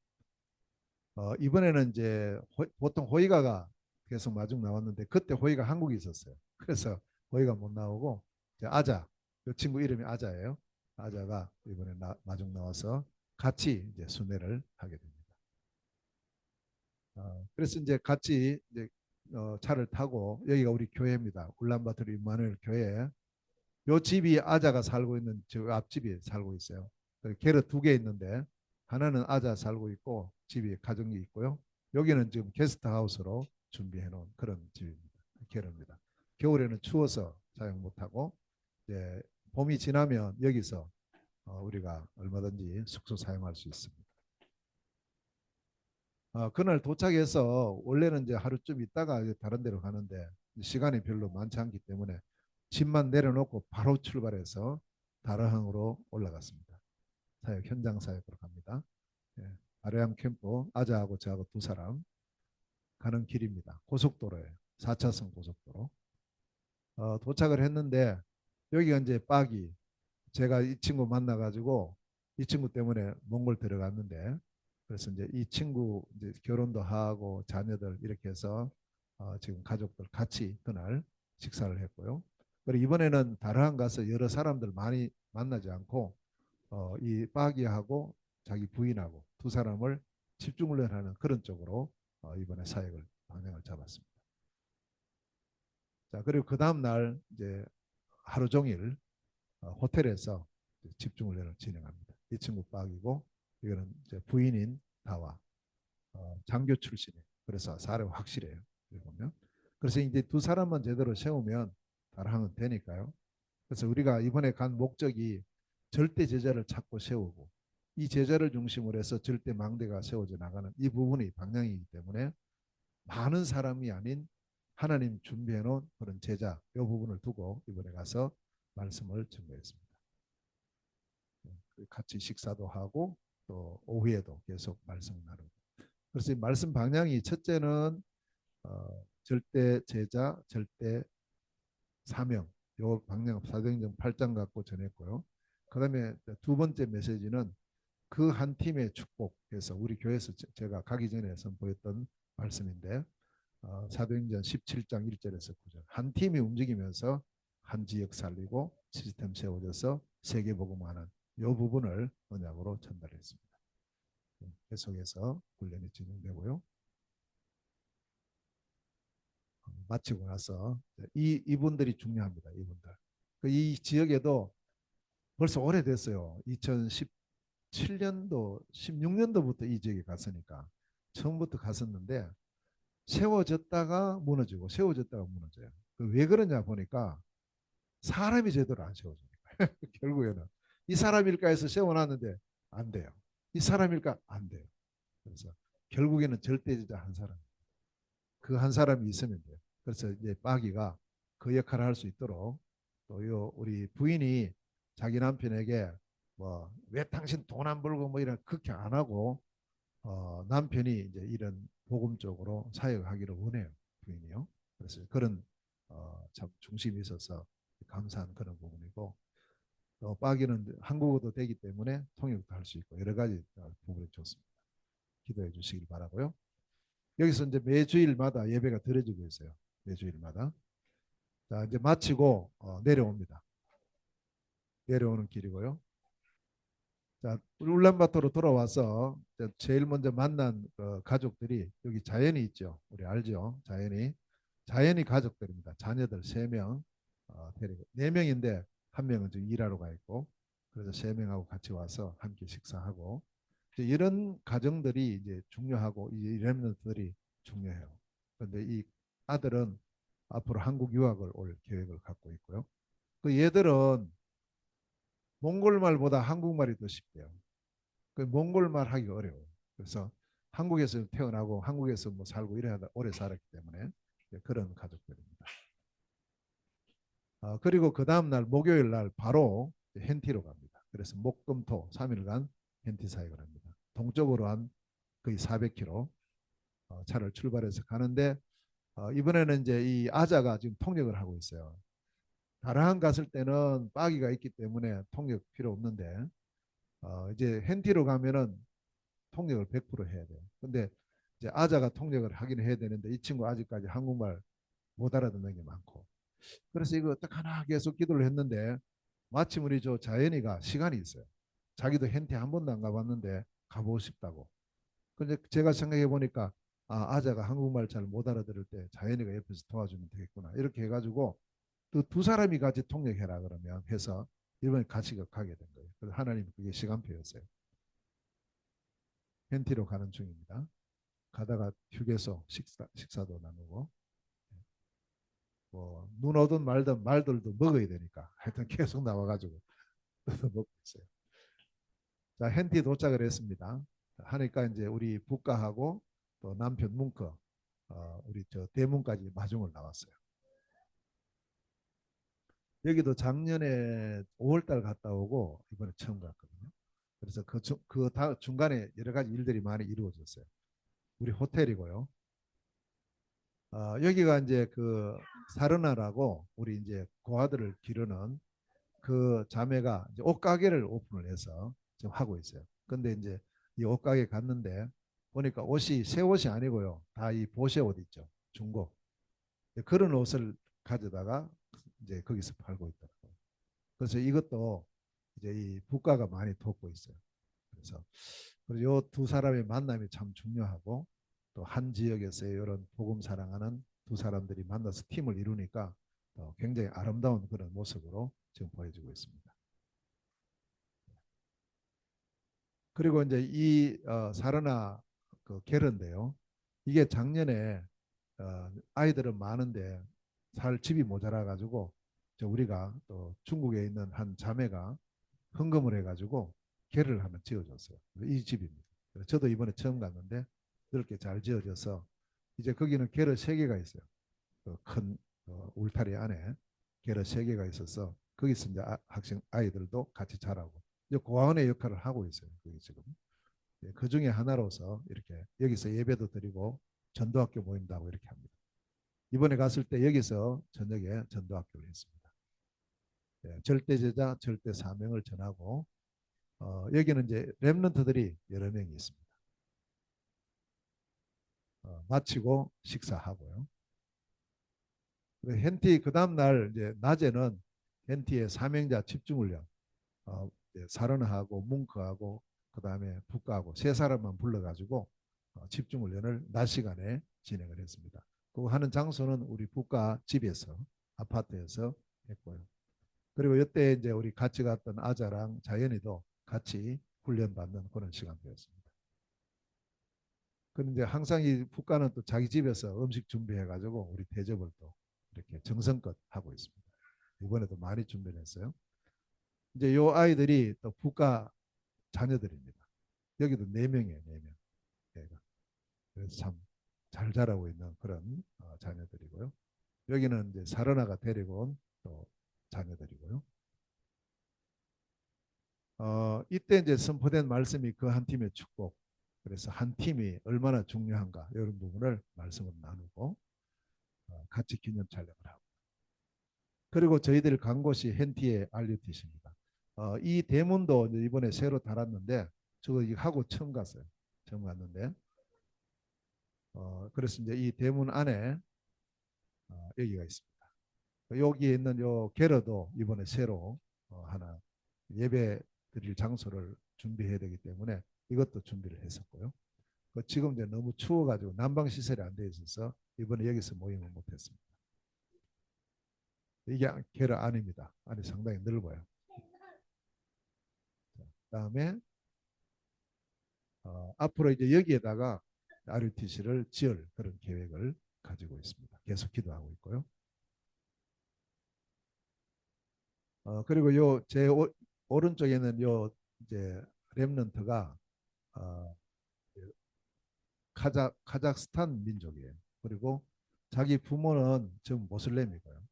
S1: 이번에는 이제 보통 호이가가 계속 마중 나왔는데 그때 호이가 한국에 있었어요. 그래서 호이가 못 나오고 이제 아자, 그 친구 이름이 아자예요. 아자가 이번에 마중 나와서 같이 이제 순회를 하게 됩니다. 그래서 이제 같이 이제 차를 타고 여기가 우리 교회입니다. 울란바토르 임마누엘 교회. 요 집이 아자가 살고 있는 저 앞집이 살고 있어요. 게르 2개 있는데 하나는 아자 살고 있고 집이 가정이 있고요. 여기는 지금 게스트하우스로 준비해 놓은 그런 집입니다. 게르입니다. 겨울에는 추워서 사용 못하고 이제 봄이 지나면 여기서 우리가 얼마든지 숙소 사용할 수 있습니다. 그날 도착해서 원래는 이제 하루쯤 있다가 다른 데로 가는데 시간이 별로 많지 않기 때문에 짐만 내려놓고 바로 출발해서 다르항으로 올라갔습니다. 사역 현장 사역으로 갑니다. 예, 아르양 캠프 아자하고 저하고 2사람 가는 길입니다. 고속도로예요. 4차선 고속도로. 도착을 했는데 여기가 이제 빡이 제가 이 친구 만나가지고 이 친구 때문에 몽골 들어갔는데 그래서 이제 이 친구 이제 결혼도 하고 자녀들 이렇게 해서 지금 가족들 같이 그날 식사를 했고요. 그리고 이번에는 다르한 가서 여러 사람들 많이 만나지 않고 이 빠기하고 자기 부인하고 2사람을 집중 훈련하는 그런 쪽으로 이번에 사역을 방향을 잡았습니다. 자, 그리고 그 다음 날 이제 하루 종일 호텔에서 집중 훈련을 진행합니다. 이 친구 빠기고 이거는 이제 부인인 다와 장교 출신이에요. 그래서 사례가 확실해요. 보면. 그래서 이제 2사람만 제대로 세우면 다랑은 되니까요. 그래서 우리가 이번에 간 목적이 절대 제자를 찾고 세우고 이 제자를 중심으로 해서 절대 망대가 세워져 나가는 이 부분이 방향이기 때문에 많은 사람이 아닌 하나님 준비해 놓은 그런 제자 이 부분을 두고 이번에 가서 말씀을 전거했습니다. 같이 식사도 하고 또 오후에도 계속 말씀을 나누고 그래서 이 말씀 방향이 첫째는 절대 제자, 절대 사명 요 방향 사도행전 8장 갖고 전했고요. 그다음에 2번째 메시지는 그 한 팀의 축복에서 우리 교회에서 제가 가기 전에 선보였던 말씀인데 사도행전 17장 1절에서 9절 한 팀이 움직이면서 한 지역 살리고 시스템 세워져서 세계복음하는 이 부분을 언약으로 전달했습니다. 계속해서 훈련이 진행되고요. 마치고 나서 이분들이 중요합니다. 이분들. 이 지역에도 벌써 오래됐어요. 2017년도, 16년도부터 이 지역에 갔으니까 처음부터 갔었는데 세워졌다가 무너지고 세워졌다가 무너져요. 왜 그러냐 보니까 사람이 제대로 안 세워지니까 결국에는 이 사람일까 해서 세워놨는데 안 돼요. 이 사람일까 안 돼요. 그래서 결국에는 절대제자 한 사람. 그 한 사람이 있으면 돼요. 그래서 이제 빠기가 그 역할을 할 수 있도록 또요 우리 부인이 자기 남편에게 뭐 왜 당신 돈 안 벌고 뭐 이런 그렇게 안 하고 남편이 이제 이런 복음 쪽으로 사역하기를 원해요. 부인이요. 그래서 그런 참 중심이 있어서 감사한 그런 부분이고 또 빠기는 한국어도 되기 때문에 통역도 할 수 있고 여러 가지 부분이 좋습니다. 기도해 주시길 바라고요. 여기서 이제 매주일마다 예배가 드려지고 있어요. 매주일마다. 자, 이제 마치고 내려옵니다. 내려오는 길이고요. 자, 울란바토로 돌아와서 제일 먼저 만난 가족들이 여기 자연이 있죠. 우리 알죠? 자연이. 자연이 가족들입니다. 자녀들 3명 데리고 4명인데 1명은 지금 일하러 가 있고 그래서 3명하고 같이 와서 함께 식사하고 이런 가정들이 이제 중요하고 이 렘넌트들이 중요해요. 그런데 이 아들은 앞으로 한국 유학을 올 계획을 갖고 있고요. 그 얘들은 몽골말보다 한국말이 더 쉽대요. 그 몽골말 하기 어려워요. 그래서 한국에서 태어나고 한국에서 뭐 살고 이래 오래 살았기 때문에 그런 가족들입니다. 그리고 그 다음 날 목요일 날 바로 hen티로 갑니다. 그래서 목금토 3일간 hen티 사역을 합니다. 동쪽으로 한 거의 400km 차를 출발해서 가는데 이번에는 이제 이 아자가 지금 통역을 하고 있어요. 다른 한 갔을 때는 빠기가 있기 때문에 통역 필요 없는데 이제 hen티로 가면은 통역을 100% 해야 돼요. 근데 이제 아자가 통역을 하긴 해야 되는데 이 친구 아직까지 한국말 못 알아듣는 게 많고 그래서 이거 어떡하나 계속 기도를 했는데 마침 우리 저 자연이가 시간이 있어요. 자기도 hen티 한 번도 안 가봤는데 가보고 싶다고. 근데 제가 생각해 보니까 아자가 한국말 잘 못 알아들을 때 자연이가 옆에서 도와주면 되겠구나 이렇게 해가지고 또 두 사람이 같이 통역해라 그러면 해서 이번에 같이 가게 된 거예요. 그래서 하나님 그게 시간표였어요. hen티로 가는 중입니다. 가다가 휴게소 식사도 나누고 뭐 눈 오든 말든 말들도 먹어야 되니까 하여튼 계속 나와가지고 먹고 있어요. 자, hen티 도착을 했습니다. 하니까 이제 우리 북가하고 또 남편 뭉커 우리 저 대문까지 마중을 나왔어요. 여기도 작년에 5월달 갔다 오고 이번에 처음 갔거든요. 그래서 중간에 여러 가지 일들이 많이 이루어졌어요. 우리 호텔이고요. 여기가 이제 그 사르나라고 우리 이제 고아들을 기르는 그 자매가 이제 옷가게를 오픈을 해서 지금 하고 있어요. 근데 이제 이 옷가게 갔는데 보니까 옷이 새 옷이 아니고요. 다 이 보세 옷 있죠. 중고. 그런 옷을 가져다가 이제 거기서 팔고 있더라고요. 그래서 이것도 이제 이 부가가 많이 돕고 있어요. 그래서 요 두 사람의 만남이 참 중요하고 또 한 지역에서의 이런 복음 사랑하는 두 사람들이 만나서 팀을 이루니까 굉장히 아름다운 그런 모습으로 지금 보여지고 있습니다. 그리고 이제 이 사르나 그 게르인데요. 이게 작년에 아이들은 많은데 살 집이 모자라 가지고 우리가 또 중국에 있는 한 자매가 헌금을 해가지고 게를 하나 지어줬어요. 이 집입니다. 저도 이번에 처음 갔는데 그렇게 잘 지어져서 이제 거기는 게르 3개가 있어요. 그큰 울타리 안에 게르 3개가 있어서 거기서 이제 학생 아이들도 같이 자라고 고아원의 역할을 하고 있어요. 그게 지금 그 중에 하나로서 이렇게 여기서 예배도 드리고 전도학교 모임도 하고 이렇게 합니다. 이번에 갔을 때 여기서 저녁에 전도학교를 했습니다. 절대 제자, 절대 사명을 전하고 여기는 이제 렘넌트들이 여러 명이 있습니다. 마치고 식사하고요. hen티 그 다음 날 이제 낮에는 hen티의 사명자 집중훈련 사런하고 뭉크하고 그 다음에 북가하고 세 사람만 불러가지고 집중훈련을 낮 시간에 진행을 했습니다. 그 하는 장소는 우리 북가 집에서 아파트에서 했고요. 그리고 이때 이제 우리 같이 갔던 아자랑 자연이도 같이 훈련받는 그런 시간이었습니다. 그런데 항상 이 북가는 또 자기 집에서 음식 준비해가지고 우리 대접을 또 이렇게 정성껏 하고 있습니다. 이번에도 많이 준비를 했어요. 이제 요 아이들이 또 북가 자녀들입니다. 여기도 4명이에요, 4명. 그래서 참 잘 자라고 있는 그런 자녀들이고요. 여기는 이제 사르나가 데리고 온 또 자녀들이고요. 이때 이제 선포된 말씀이 그 한 팀의 축복. 그래서 한 팀이 얼마나 중요한가 이런 부분을 말씀을 나누고 같이 기념 촬영을 하고. 그리고 저희들 간 곳이 hen티의 알류티십니다. 이 대문도 이번에 새로 달았는데 저거 하고 처음 갔어요. 처음 갔는데 그래서 이제 이 대문 안에 여기가 있습니다. 여기에 있는 요 게러도 이번에 새로 하나 예배 드릴 장소를 준비해야 되기 때문에 이것도 준비를 했었고요. 지금 이제 너무 추워가지고 난방 시설이 안 돼 있어서 이번에 여기서 모임을 못했습니다. 이게 게러 안입니다. 안이 상당히 넓어요. 그다음에 앞으로 이제 여기에다가 RUTC를 지을 그런 계획을 가지고 있습니다. 계속 기도하고 있고요. 그리고 요 제 오른쪽에는 요 이제 렘넌트가 어, 카자흐스탄 민족이에요. 그리고 자기 부모는 전 모슬렘이고요.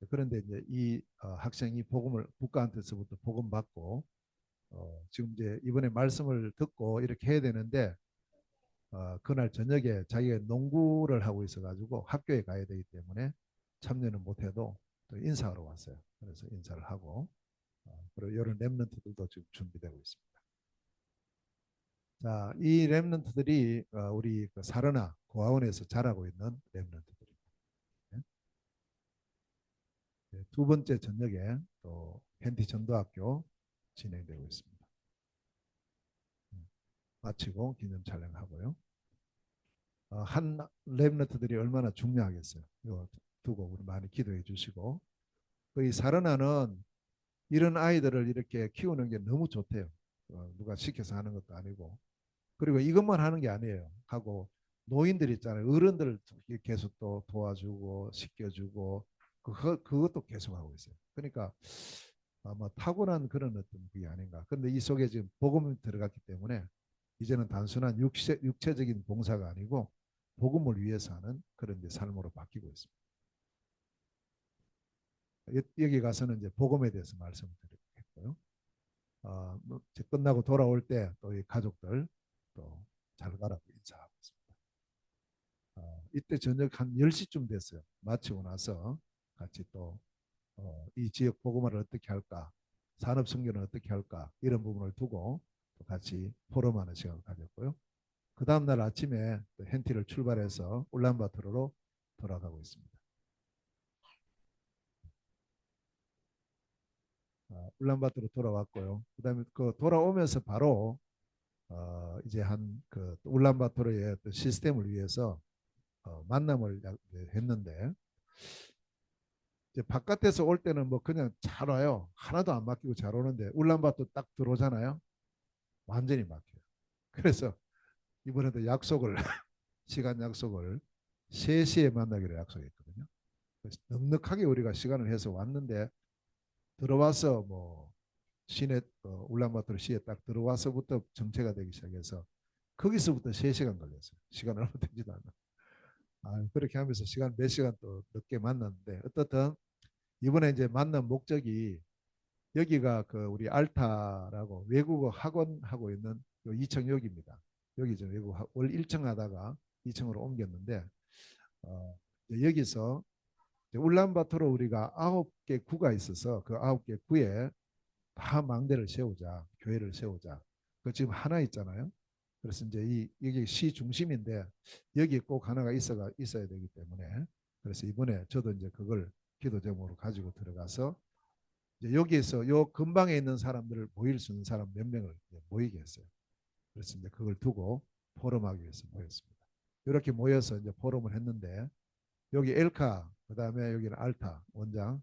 S1: 그런데 이제 이 학생이 복음을 국가한테서부터 복음 받고 지금 이제 이번에 말씀을 듣고 이렇게 해야 되는데 그날 저녁에 자기가 농구를 하고 있어가지고 학교에 가야 되기 때문에 참여는 못해도 또 인사하러 왔어요. 그래서 인사를 하고 그리고 이런 랩런트들도 지금 준비되고 있습니다. 자, 이 랩런트들이 우리 그 사르나 고아원에서 자라고 있는 랩런트들입니다. 네, 두 번째 저녁에 또 헨티 전도학교 진행되고 있습니다. 마치고 기념 촬영하고요. 한 랩런트들이 얼마나 중요하겠어요. 이거 두고 우리 많이 기도해 주시고 이 사르나는 이런 아이들을 이렇게 키우는 게 너무 좋대요. 누가 시켜서 하는 것도 아니고 그리고 이것만 하는 게 아니에요. 하고 노인들 있잖아요. 어른들 계속 또 도와주고 시켜주고 그것도 계속 하고 있어요. 그러니까 아마 타고난 그런 어떤 그게 아닌가. 그런데 이 속에 지금 복음이 들어갔기 때문에 이제는 단순한 육체적인 봉사가 아니고 복음을 위해서 하는 그런 삶으로 바뀌고 있습니다. 여기 가서는 이제 복음에 대해서 말씀을 드리겠고요. 뭐 끝나고 돌아올 때 또 이 가족들 또 잘 가라고 인사하고 있습니다. 이때 저녁 한 10시쯤 됐어요. 마치고 나서 같이 또 이 지역 복음화를 어떻게 할까, 산업 승계는 어떻게 할까 이런 부분을 두고 또 같이 포럼하는 시간을 가졌고요. 그 다음날 아침에 또 헨티를 출발해서 울란바토르로 돌아가고 있습니다. 울란바토르 돌아왔고요. 그다음에 그 돌아오면서 바로 이제 한 그 울란바토르의 시스템을 위해서 만남을 했는데 이제 바깥에서 올 때는 뭐 그냥 잘 와요. 하나도 안 막히고 잘 오는데 울란바토르 딱 들어오잖아요. 완전히 막혀요. 그래서 이번에도 약속을 시간 약속을 3시에 만나기로 약속했거든요. 그래서 넉넉하게 우리가 시간을 해서 왔는데 들어와서 뭐 시내 울란바토르 시에 딱 들어와서부터 정체가 되기 시작해서 거기서부터 3시간 걸렸어요. 시간 얼마 되지도 않아. 그렇게 하면서 시간 몇 시간 또 늦게 만났는데 어떻든 이번에 이제 만난 목적이 여기가 그 우리 알타라고 외국어 학원 하고 있는 2층역입니다. 여기 저 외국 원래 1층 하다가 2층으로 옮겼는데 여기서 울란바토르 우리가 9개 구가 있어서 그 9개 구에 다 망대를 세우자, 교회를 세우자. 그 지금 하나 있잖아요. 그래서 이제 여기 시 중심인데 여기 꼭 하나가 있어야 되기 때문에 그래서 이번에 저도 이제 그걸 기도 제목으로 가지고 들어가서 이제 여기에서 요 근방에 있는 사람들을 모일 수 있는 사람 몇 명을 모이게 했어요. 그래서 이제 그걸 두고 포럼하기 위해서 모였습니다. 이렇게 모여서 이제 포럼을 했는데 여기 엘카 그다음에 여기는 알타 원장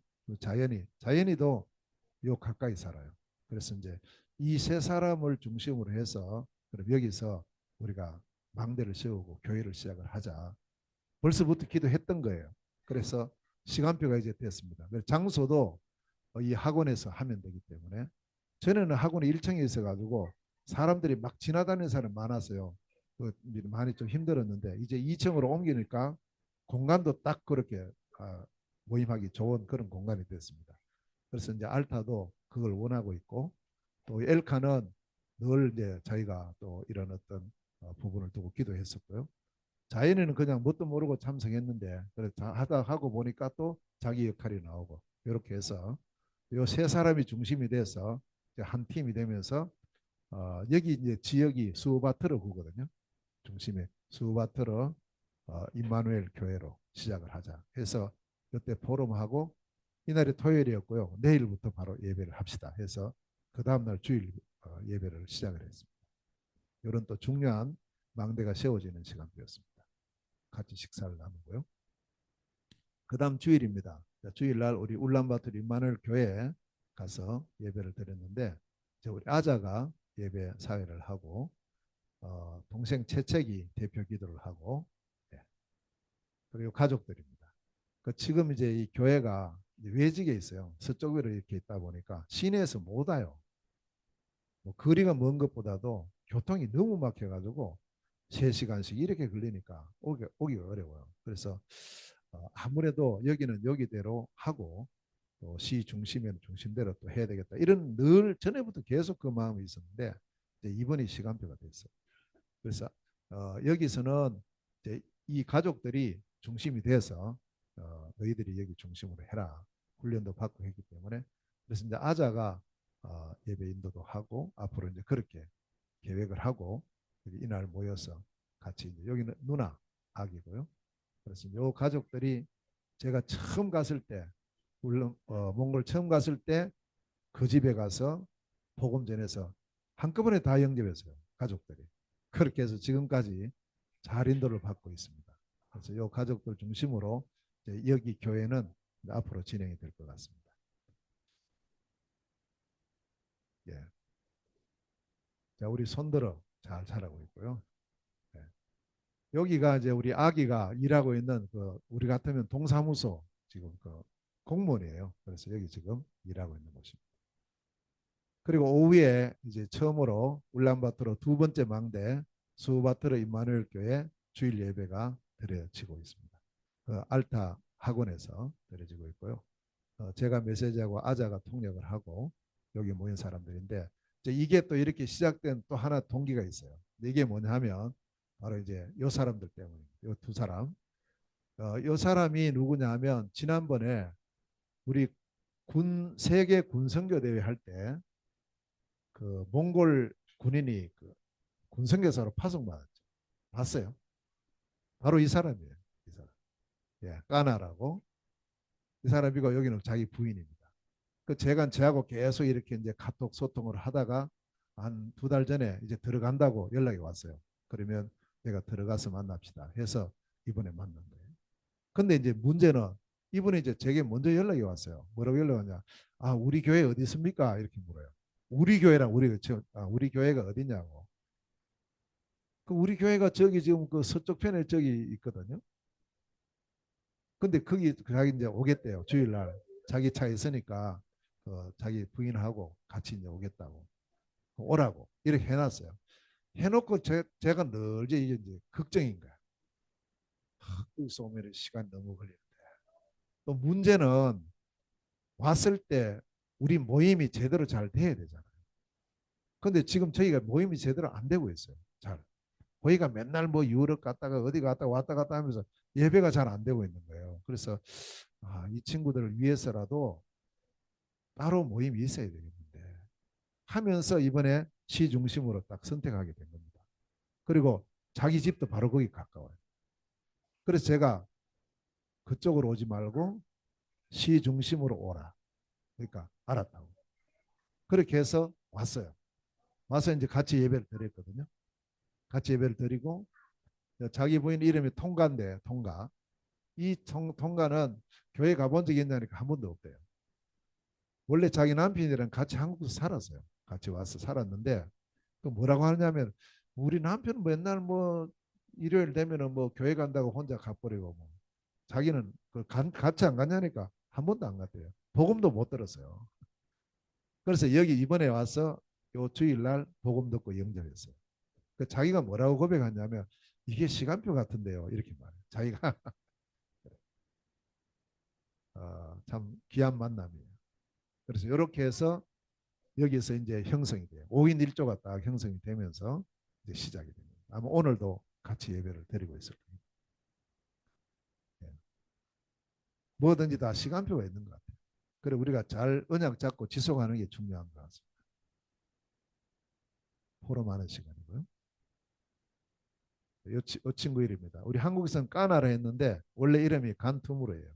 S1: 자연이도 요 가까이 살아요. 그래서 이제 이 세 사람을 중심으로 해서 그럼 여기서 우리가 망대를 세우고 교회를 시작을 하자. 벌써부터 기도했던 거예요. 그래서 시간표가 이제 됐습니다. 장소도 이 학원에서 하면 되기 때문에 전에는 학원이 1층에 있어가지고 사람들이 막 지나다니는 사람이 많았어요. 많이 좀 힘들었는데 이제 2층으로 옮기니까 공간도 딱 그렇게 모임하기 좋은 그런 공간이 됐습니다. 그래서 이제 알타도 그걸 원하고 있고 또 엘카는 늘 이제 저희가 또 이런 어떤 부분을 두고 기도했었고요. 자연에는 그냥 뭣도 모르고 참석했는데 그래 하다 하고 보니까 또 자기 역할이 나오고 이렇게 해서 요 세 사람이 중심이 돼서 한 팀이 되면서 여기 이제 지역이 수바트르 구거든요. 중심에 수바트르 임마누엘 교회로 시작을 하자 해서 그때 포럼하고 이날이 토요일이었고요. 내일부터 바로 예배를 합시다 해서 그 다음날 주일 예배를 시작을 했습니다. 이런 또 중요한 망대가 세워지는 시간이었습니다. 같이 식사를 나누고요. 그 다음 주일입니다. 주일날 우리 울란바토르 임마누엘 교회에 가서 예배를 드렸는데 우리 아자가 예배 사회를 하고 동생 채책이 대표 기도를 하고 네. 그리고 가족들입니다. 지금 이제 이 교회가 외직에 있어요. 서쪽으로 이렇게 있다 보니까 시내에서 못 와요. 뭐 거리가 먼 것보다도 교통이 너무 막혀가지고 3시간씩 이렇게 걸리니까 오기가 어려워요. 그래서 아무래도 여기는 여기대로 하고 또 시 중심에는 중심대로 또 해야 되겠다. 이런 늘 전에부터 계속 그 마음이 있었는데 이제 이번이 시간표가 됐어요. 그래서 여기서는 이제 이 가족들이 중심이 돼서 너희들이 여기 중심으로 해라. 훈련도 받고 했기 때문에 그래서 이제 아자가 예배 인도도 하고 앞으로 이제 그렇게 계획을 하고 이날 모여서 같이 이제 여기는 누나 아기고요. 그래서 요 가족들이 제가 처음 갔을 때 물론 몽골 처음 갔을 때 그 집에 가서 복음 전해서 한꺼번에 다 영접했어요. 가족들이. 그렇게 해서 지금까지 잘 인도를 받고 있습니다. 그래서 요 가족들 중심으로 이제 여기 교회는 앞으로 진행이 될 것 같습니다. 예. 자, 우리 손들어 잘 자라고 있고요. 예. 여기가 이제 우리 아기가 일하고 있는 그 우리 같으면 동사무소 지금 그 공무원이에요. 그래서 여기 지금 일하고 있는 곳입니다. 그리고 오후에 이제 처음으로 울란바토르 두 번째 망대 수바토르 임마누엘 교회 주일 예배가 드려지고 있습니다. 그 알타 학원에서 드려지고 있고요. 제가 메시지하고 아자가 통역을 하고 여기 모인 사람들인데 이제 이게 또 이렇게 시작된 또 하나 동기가 있어요. 이게 뭐냐 하면 바로 이제 요 사람들 때문입니다. 요 두 사람. 요 사람이 누구냐 하면 지난번에 우리 군 세계 군선교 대회 할때 그 몽골 군인이 그 군성교사로 파송받았죠. 봤어요? 바로 이 사람이에요. 이 사람. 예, 까나라고. 이 사람이고 여기는 자기 부인입니다. 그 제가 저하고 계속 이렇게 이제 카톡 소통을 하다가 한 2달 전에 이제 들어간다고 연락이 왔어요. 그러면 내가 들어가서 만납시다 해서 이번에 만난 거예요. 근데 이제 문제는 이분이 이제 제게 먼저 연락이 왔어요. 뭐라고 연락 왔냐? 아, 우리 교회 어디 있습니까? 이렇게 물어요. 우리 교회랑 우리 교회가 어디냐고. 그 우리 교회가 저기 지금 그 서쪽 편에 저기 있거든요. 근데 거기 자기 이제 오겠대요. 주일날 자기 차에 있으니까 자기 부인하고 같이 이제 오겠다고 오라고 이렇게 해놨어요. 해놓고 제가 늘 이제 걱정인 거야. 여기서 오면 시간 너무 걸리는데. 또 문제는 왔을 때 우리 모임이 제대로 잘 돼야 되잖아요. 근데 지금 저희가 모임이 제대로 안 되고 있어요. 잘. 거기가 맨날 뭐 유럽 갔다가 어디 갔다가 왔다 갔다 하면서 예배가 잘 안 되고 있는 거예요. 그래서 이 친구들을 위해서라도 따로 모임이 있어야 되겠는데 하면서 이번에 시 중심으로 딱 선택하게 된 겁니다. 그리고 자기 집도 바로 거기 가까워요. 그래서 제가 그쪽으로 오지 말고 시 중심으로 오라. 그러니까 알았다고. 그렇게 해서 왔어요. 와서 이제 같이 예배를 드렸거든요. 같이 예배를 드리고 자기 부인 이름이 통가인데 통가. 이 통가는 교회 가본 적이 있냐니까 한 번도 없대요. 원래 자기 남편이랑 같이 한국에서 살았어요. 같이 와서 살았는데 그 뭐라고 하냐면 우리 남편은 맨날 뭐 일요일 되면은 뭐 교회 간다고 혼자 가버리고 뭐 자기는 같이 안 갔냐니까 한 번도 안 갔대요. 복음도 못 들었어요. 그래서 여기 이번에 와서 요 주일날 복음 듣고 영접했어요. 그 자기가 뭐라고 고백하냐면 이게 시간표 같은데요. 이렇게 말해요. 자기가 참 귀한 만남이에요. 그래서 이렇게 해서 여기서 이제 형성이 돼요. 5인 1조가 딱 형성이 되면서 이제 시작이 됩니다. 아마 오늘도 같이 예배를 드리고 있을 겁니다. 예. 뭐든지 다 시간표가 있는 것 같아요. 그래 우리가 잘 언약 잡고 지속하는 게 중요한 것 같습니다. 포럼하는 시간이고요. 이 친구 이름입니다. 우리 한국에서는 까나라 했는데 원래 이름이 간투무르예요.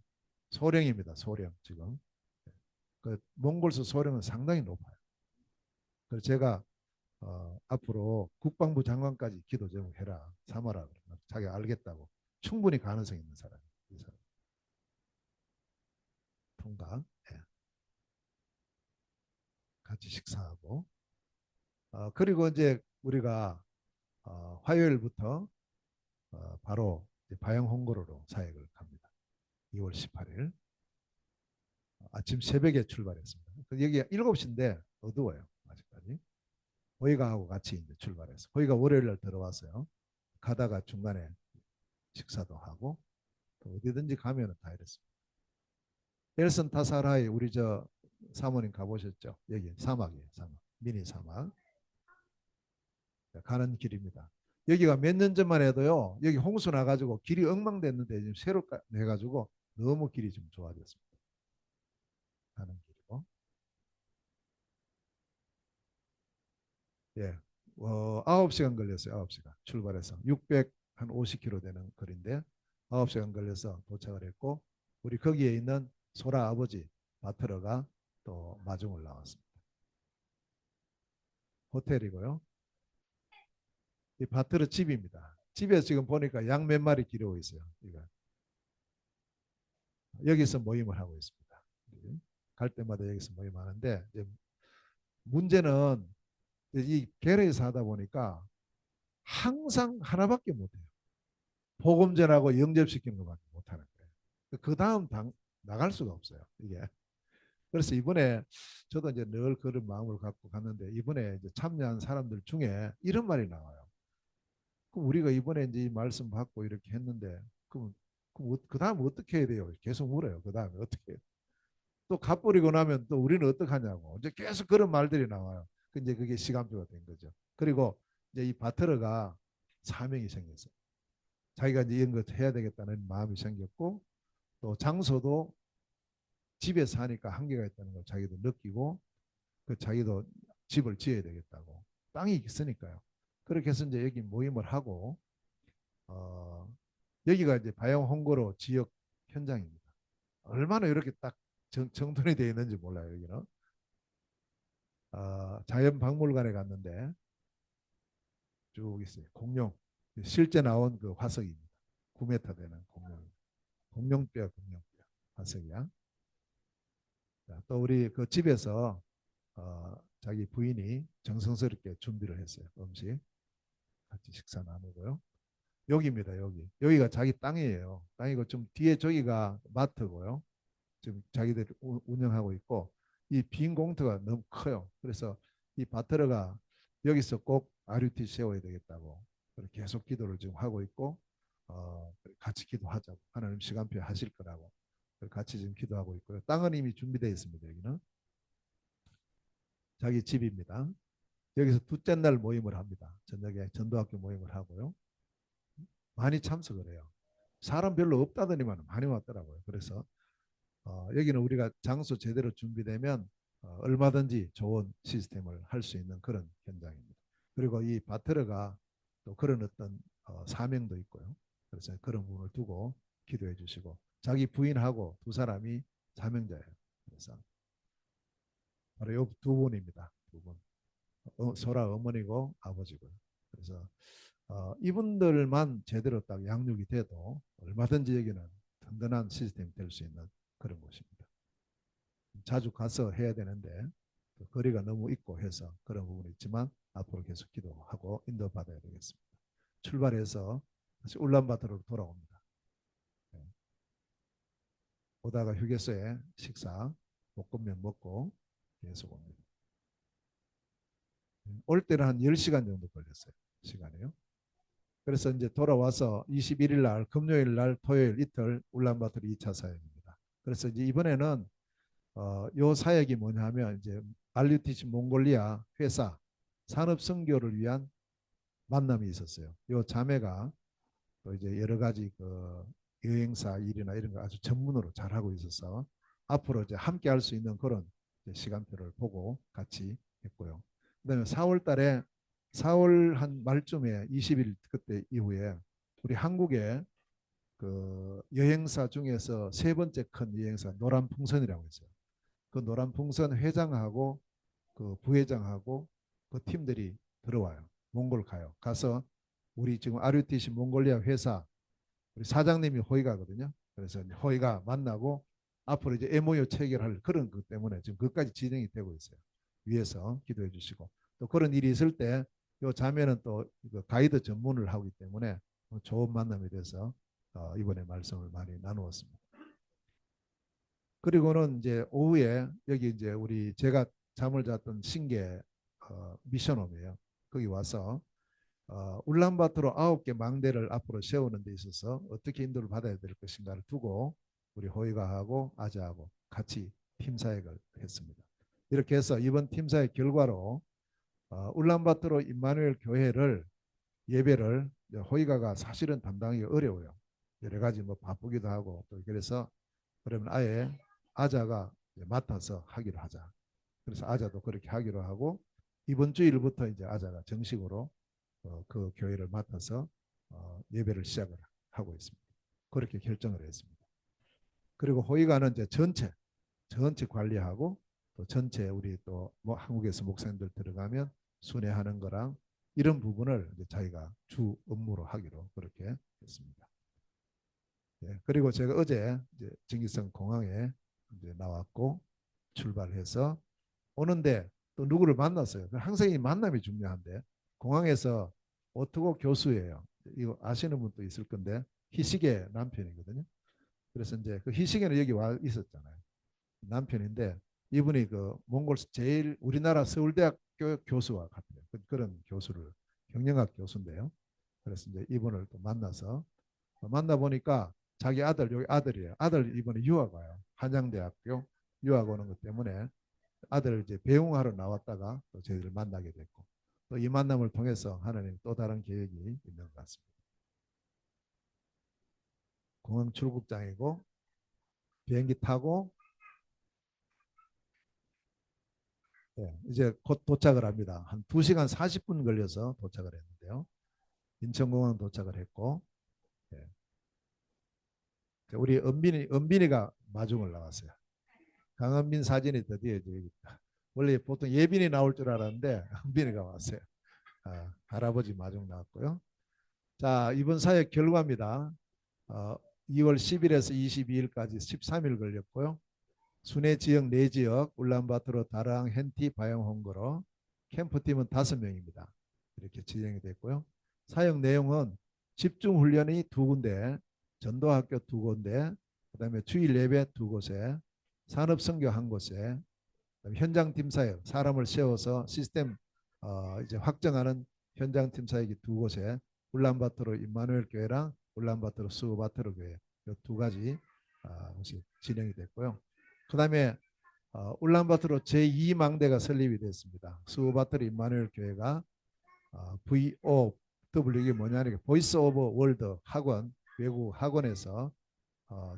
S1: 소령입니다. 소령 지금. 그 몽골서 소령은 상당히 높아요. 그래서 제가 앞으로 국방부 장관까지 기도 좀 해라 삼아라 자기 알겠다고 충분히 가능성 있는 사람. 이 사람. 통과. 예. 같이 식사하고 그리고 이제 우리가 화요일부터 바로 바영 홍보로로 사역을 갑니다. 2월 18일 아침 새벽에 출발했습니다. 여기 7시인데 어두워요. 아직까지. 호이가하고 같이 이제 출발해서 호이가 월요일 날 들어왔어요. 가다가 중간에 식사도 하고 또 어디든지 가면은 다 이랬습니다. 엘슨 타사라이 우리 저 사모님 가보셨죠? 여기 사막이에요, 사막. 미니 사막. 가는 길입니다. 여기가 몇 년 전만 해도요. 여기 홍수 나가지고 길이 엉망됐는데 지금 새로 해가지고 너무 길이 좀 좋아졌습니다. 가는 길이고. 예. 9시간 걸렸어요. 9시간. 출발해서 650km 되는 거리인데 9시간 걸려서 도착을 했고 우리 거기에 있는 소라 아버지 바트러가 또 마중을 나왔습니다. 호텔이고요. 이 바트러 집입니다. 집에서 지금 보니까 양 몇 마리 기르고 있어요. 이거. 여기서 모임을 하고 있습니다. 갈 때마다 여기서 모임하는데 문제는 이 계례에서 하다 보니까 항상 하나밖에 못해요. 복음전하고 영접시키는 것밖에 못하는 거예요. 그 다음 나갈 수가 없어요. 이게. 그래서 이번에 저도 이제 늘 그런 마음을 갖고 갔는데 이번에 이제 참여한 사람들 중에 이런 말이 나와요. 그럼 우리가 이번에 이제 이 말씀 받고 이렇게 했는데 그럼 그 다음 어떻게 해야 돼요? 계속 물어요. 그 다음에 어떻게 해요? 또 갚버리고 나면 또 우리는 어떡하냐고 이제 계속 그런 말들이 나와요. 이제 그게 시간표가 된 거죠. 그리고 이제 이 바트러가 사명이 생겼어요. 자기가 이제 이런 것 해야 되겠다는 마음이 생겼고 또 장소도 집에서 하니까 한계가 있다는 걸 자기도 느끼고 그 자기도 집을 지어야 되겠다고 땅이 있으니까요. 그렇게 해서 이제 여기 모임을 하고 어, 여기가 이제 바영 홍고로 지역 현장입니다. 얼마나 이렇게 딱 정돈이 되어 있는지 몰라요. 여기는 자연박물관에 갔는데 쭉 있어요. 공룡 실제 나온 그 화석입니다. 9m 되는 공룡, 공룡뼈 화석이야. 자, 또 우리 그 집에서 자기 부인이 정성스럽게 준비를 했어요. 음식 같이 식사 나누고요. 여기입니다. 여기가 자기 땅이에요. 땅이고 좀 뒤에 저기가 마트고요. 지금 자기들이 운영하고 있고 이 빈 공터가 너무 커요. 그래서 이 바트러가 여기서 꼭 RUT 세워야 되겠다고 계속 기도를 지금 하고 있고 같이 기도하자고 하나님 시간표 하실 거라고 같이 지금 기도하고 있고요. 땅은 이미 준비되어 있습니다. 여기는 자기 집입니다. 여기서 둘째 날 모임을 합니다. 저녁에 전도학교 모임을 하고요. 많이 참석을 해요. 사람 별로 없다더니만 많이 왔더라고요. 그래서 여기는 우리가 장소 제대로 준비되면 얼마든지 좋은 시스템을 할 수 있는 그런 현장입니다. 그리고 이 바트러가 또 그런 어떤 사명도 있고요. 그래서 그런 부분을 두고 기도해 주시고 자기 부인하고 두 사람이 사명자예요. 그래서 바로 이 두 분입니다. 두 분. 소라 어머니고 아버지고요. 그래서 이분들만 제대로 딱 양육이 돼도 얼마든지 여기는 든든한 시스템이 될 수 있는 그런 곳입니다. 자주 가서 해야 되는데 거리가 너무 있고 해서 그런 부분이 있지만 앞으로 계속 기도하고 인도받아야 되겠습니다. 출발해서 다시 울란바토르로 돌아옵니다. 네. 오다가 휴게소에 식사, 볶음면 먹고 계속 옵니다. 올 때는 한 10시간 정도 걸렸어요. 시간이요. 그래서 이제 돌아와서 21일 날, 금요일 날, 토요일 이틀 울란바토르 2차 사역입니다. 그래서 이제 이번에는 요 사역이 뭐냐면 이제 RUTC 몽골리아 회사 산업 선교를 위한 만남이 있었어요. 요 자매가 또 이제 여러 가지 그 여행사 일이나 이런 거 아주 전문으로 잘하고 있어서 앞으로 이제 함께 할 수 있는 그런 시간표를 보고 같이 했고요. 그다음에 4월 달에 4월 한 말쯤에 20일 그때 이후에 우리 한국에 그 여행사 중에서 세 번째 큰 여행사 노란풍선이라고 있어요. 그 노란풍선 회장하고 그 부회장하고 그 팀들이 들어와요. 몽골 가요. 가서 우리 지금 RUTC 몽골리아 회사 우리 사장님이 호의가거든요. 그래서 호의가 만나고 앞으로 이제 MOU 체결할 그런 것 때문에 지금 그까지 진행이 되고 있어요. 위에서 기도해 주시고 또 그런 일이 있을 때 요 자매는 또 가이드 전문을 하기 때문에 좋은 만남이 돼서 이번에 말씀을 많이 나누었습니다. 그리고는 이제 오후에 여기 이제 우리 제가 잠을 잤던 신계 미션홈이에요. 거기 와서 울란바토르 9개 망대를 앞으로 세우는 데 있어서 어떻게 인도를 받아야 될 것인가를 두고 우리 호위가하고 아자하고 같이 팀 사역을 했습니다. 이렇게 해서 이번 팀 사역 결과로 울란바토르 임마누엘 교회를 예배를 호위가가 사실은 담당하기 어려워요. 여러 가지 뭐 바쁘기도 하고 또 그래서 그러면 아예 아자가 맡아서 하기로 하자. 그래서 아자도 그렇게 하기로 하고 이번 주일부터 이제 아자가 정식으로 그 교회를 맡아서 예배를 시작을 하고 있습니다. 그렇게 결정을 했습니다. 그리고 호위가는 이제 전체 관리하고 또 전체 우리 또 뭐 한국에서 목사님들 들어가면 순회하는 거랑 이런 부분을 이제 자기가 주 업무로 하기로 그렇게 했습니다. 예, 그리고 제가 어제 이제 증기성 공항에 이제 나왔고 출발해서 오는데 또 누구를 만났어요. 항상 이 만남이 중요한데 공항에서 오토고 교수예요. 이거 아시는 분도 있을 건데 희식의 남편이거든요. 그래서 이제 그 희식에는 여기 와 있었잖아요. 남편인데 이분이 그 몽골 제일 우리나라 서울대학교 교수와 같아요. 그런 교수를 경영학 교수인데요. 그래서 이제 이분을 또 만나서 만나 보니까 자기 아들 여기 아들이에요. 아들 이번에 유학 와요. 한양대학교 유학 오는 것 때문에 아들을 이제 배웅하러 나왔다가 또 저희를 만나게 됐고 또 이 만남을 통해서 하나님 또 다른 계획이 있는 것 같습니다. 공항 출국장이고 비행기 타고 이제 곧 도착을 합니다. 한 2시간 40분 걸려서 도착을 했는데요. 인천공항 도착을 했고 예. 우리 은빈이가 마중을 나왔어요. 강은빈 사진이 드디어 여기 있다. 원래 보통 예빈이 나올 줄 알았는데 은빈이가 왔어요. 할아버지 마중 나왔고요. 자, 이번 사역 결과입니다. 2월 10일에서 22일까지 13일 걸렸고요. 순회 지역 4지역 울란바토르, 다랑, hen티, 바양, 홍거로 캠프팀은 5명입니다. 이렇게 진행이 됐고요. 사역 내용은 집중 훈련이 2군데, 전도학교 2군데, 그다음에 주일 예배 2곳에, 산업선교 1곳에, 현장팀 사역 사람을 세워서 시스템 이제 확정하는 현장팀 사역이 2곳에 울란바토르 임마누엘 교회랑 울란바토르 수바토르 교회 이 2가지 것이 진행이 됐고요. 그다음에 울란바토르 제2망대가 설립이 됐습니다. 수바토르 임마누엘 교회가 VOW 이게 뭐냐니까 보이스 오브 월드 학원 외국 학원에서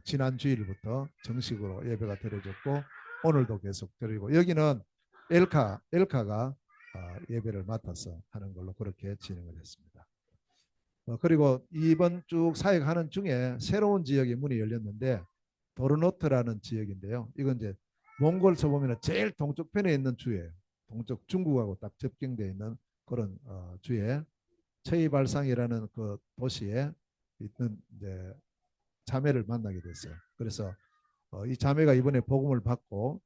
S1: 지난 주일부터 정식으로 예배가 드려졌고 오늘도 계속 드리고 여기는 엘카가 예배를 맡아서 하는 걸로 그렇게 진행을 했습니다. 그리고 이번 쭉 사역하는 중에 새로운 지역의 문이 열렸는데 도르노트라는 지역인데요. 이건 이제 몽골서 보면 제일 동쪽편에 있는 주예요. 동쪽 중국하고 딱 접경되어 있는 그런 주에 체이발상이라는 그 도시에 있는 이제 자매를 만나게 됐어요. 그래서 이 자매가 이번에 복음을 받고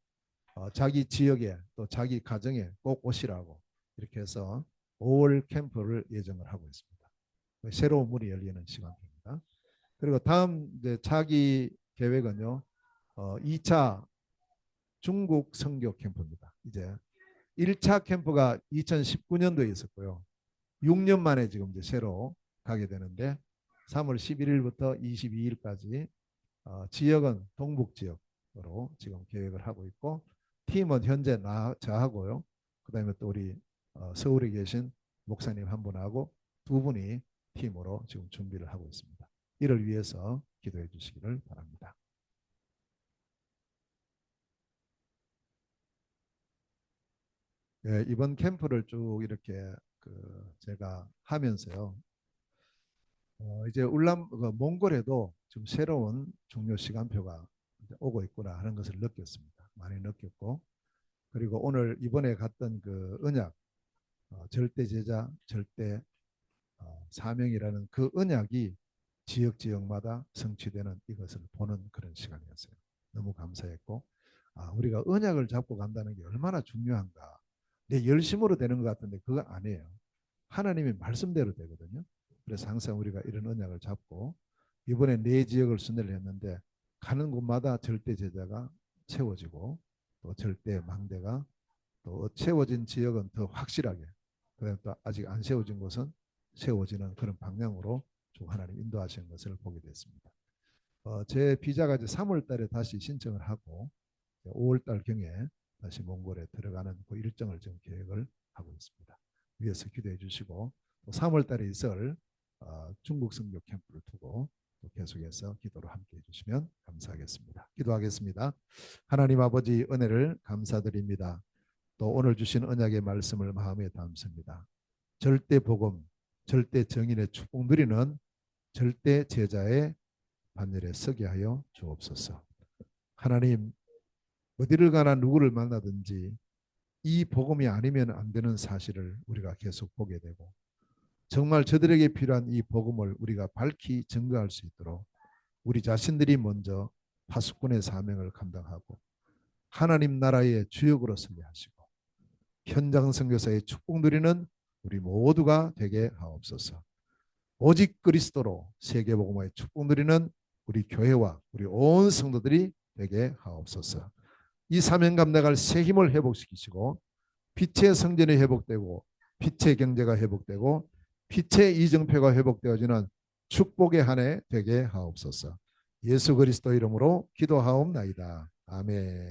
S1: 자기 지역에 또 자기 가정에 꼭 오시라고 이렇게 해서 5월 캠프를 예정을 하고 있습니다. 새로운 문이 열리는 시간입니다. 그리고 다음 이제 차기 계획은요. 2차 중국 선교 캠프입니다. 이제 1차 캠프가 2019년도에 있었고요. 6년 만에 지금 이제 새로 가게 되는데 3월 11일부터 22일까지 지역은 동북 지역으로 지금 계획을 하고 있고 팀은 현재 저하고요. 그다음에 또 우리 서울에 계신 목사님 한 분하고 2분이 팀으로 지금 준비를 하고 있습니다. 이를 위해서 기도해 주시기를 바랍니다. 예, 이번 캠프를 쭉 이렇게 제가 하면서요. 이제 몽골에도 좀 새로운 종료 시간표가 오고 있구나 하는 것을 느꼈습니다. 많이 느꼈고 그리고 오늘 이번에 갔던 그 언약 절대 제자 절대 사명이라는 그 언약이 지역마다 성취되는 이것을 보는 그런 시간이었어요. 너무 감사했고 우리가 언약을 잡고 간다는 게 얼마나 중요한가. 내 열심으로 되는 것 같은데 그거 아니에요. 하나님의 말씀대로 되거든요. 그래서 항상 우리가 이런 언약을 잡고 이번에 4지역을 순회를 했는데 가는 곳마다 절대 제자가 채워지고 또 절대 망대가 또 채워진 지역은 더 확실하게 그다음에 또 아직 안 세워진 곳은 세워지는 그런 방향으로 좀 하나님 인도하시는 것을 보게 됐습니다. 제 비자가 이제 3월 달에 다시 신청을 하고 5월 달 경에 다시 몽골에 들어가는 그 일정을 지금 계획을 하고 있습니다. 위에서 기도해 주시고 또 3월 달에 있을 중국 선교 캠프를 두고 또 계속해서 기도로 함께 해주시면 감사하겠습니다. 기도하겠습니다. 하나님 아버지 은혜를 감사드립니다. 또 오늘 주신 언약의 말씀을 마음에 담습니다. 절대 복음, 절대 정인의 축복 누리는 절대 제자의 반열에 서게 하여 주옵소서. 하나님, 어디를 가나 누구를 만나든지 이 복음이 아니면 안 되는 사실을 우리가 계속 보게 되고 정말 저들에게 필요한 이 복음을 우리가 밝히 증거할 수 있도록 우리 자신들이 먼저 파수꾼의 사명을 감당하고 하나님 나라의 주역으로 서게 하시고 현장 선교사의 축복 누리는 우리 모두가 되게 하옵소서. 오직 그리스도로 세계복음화의 축복 누리는 우리 교회와 우리 온 성도들이 되게 하옵소서. 이 사명 감당할 새 힘을 회복시키시고 빛의 성전이 회복되고 빛의 경제가 회복되고 빛의 이정표가 회복되어지는 축복의 한 해 되게 하옵소서. 예수 그리스도 이름으로 기도하옵나이다. 아멘.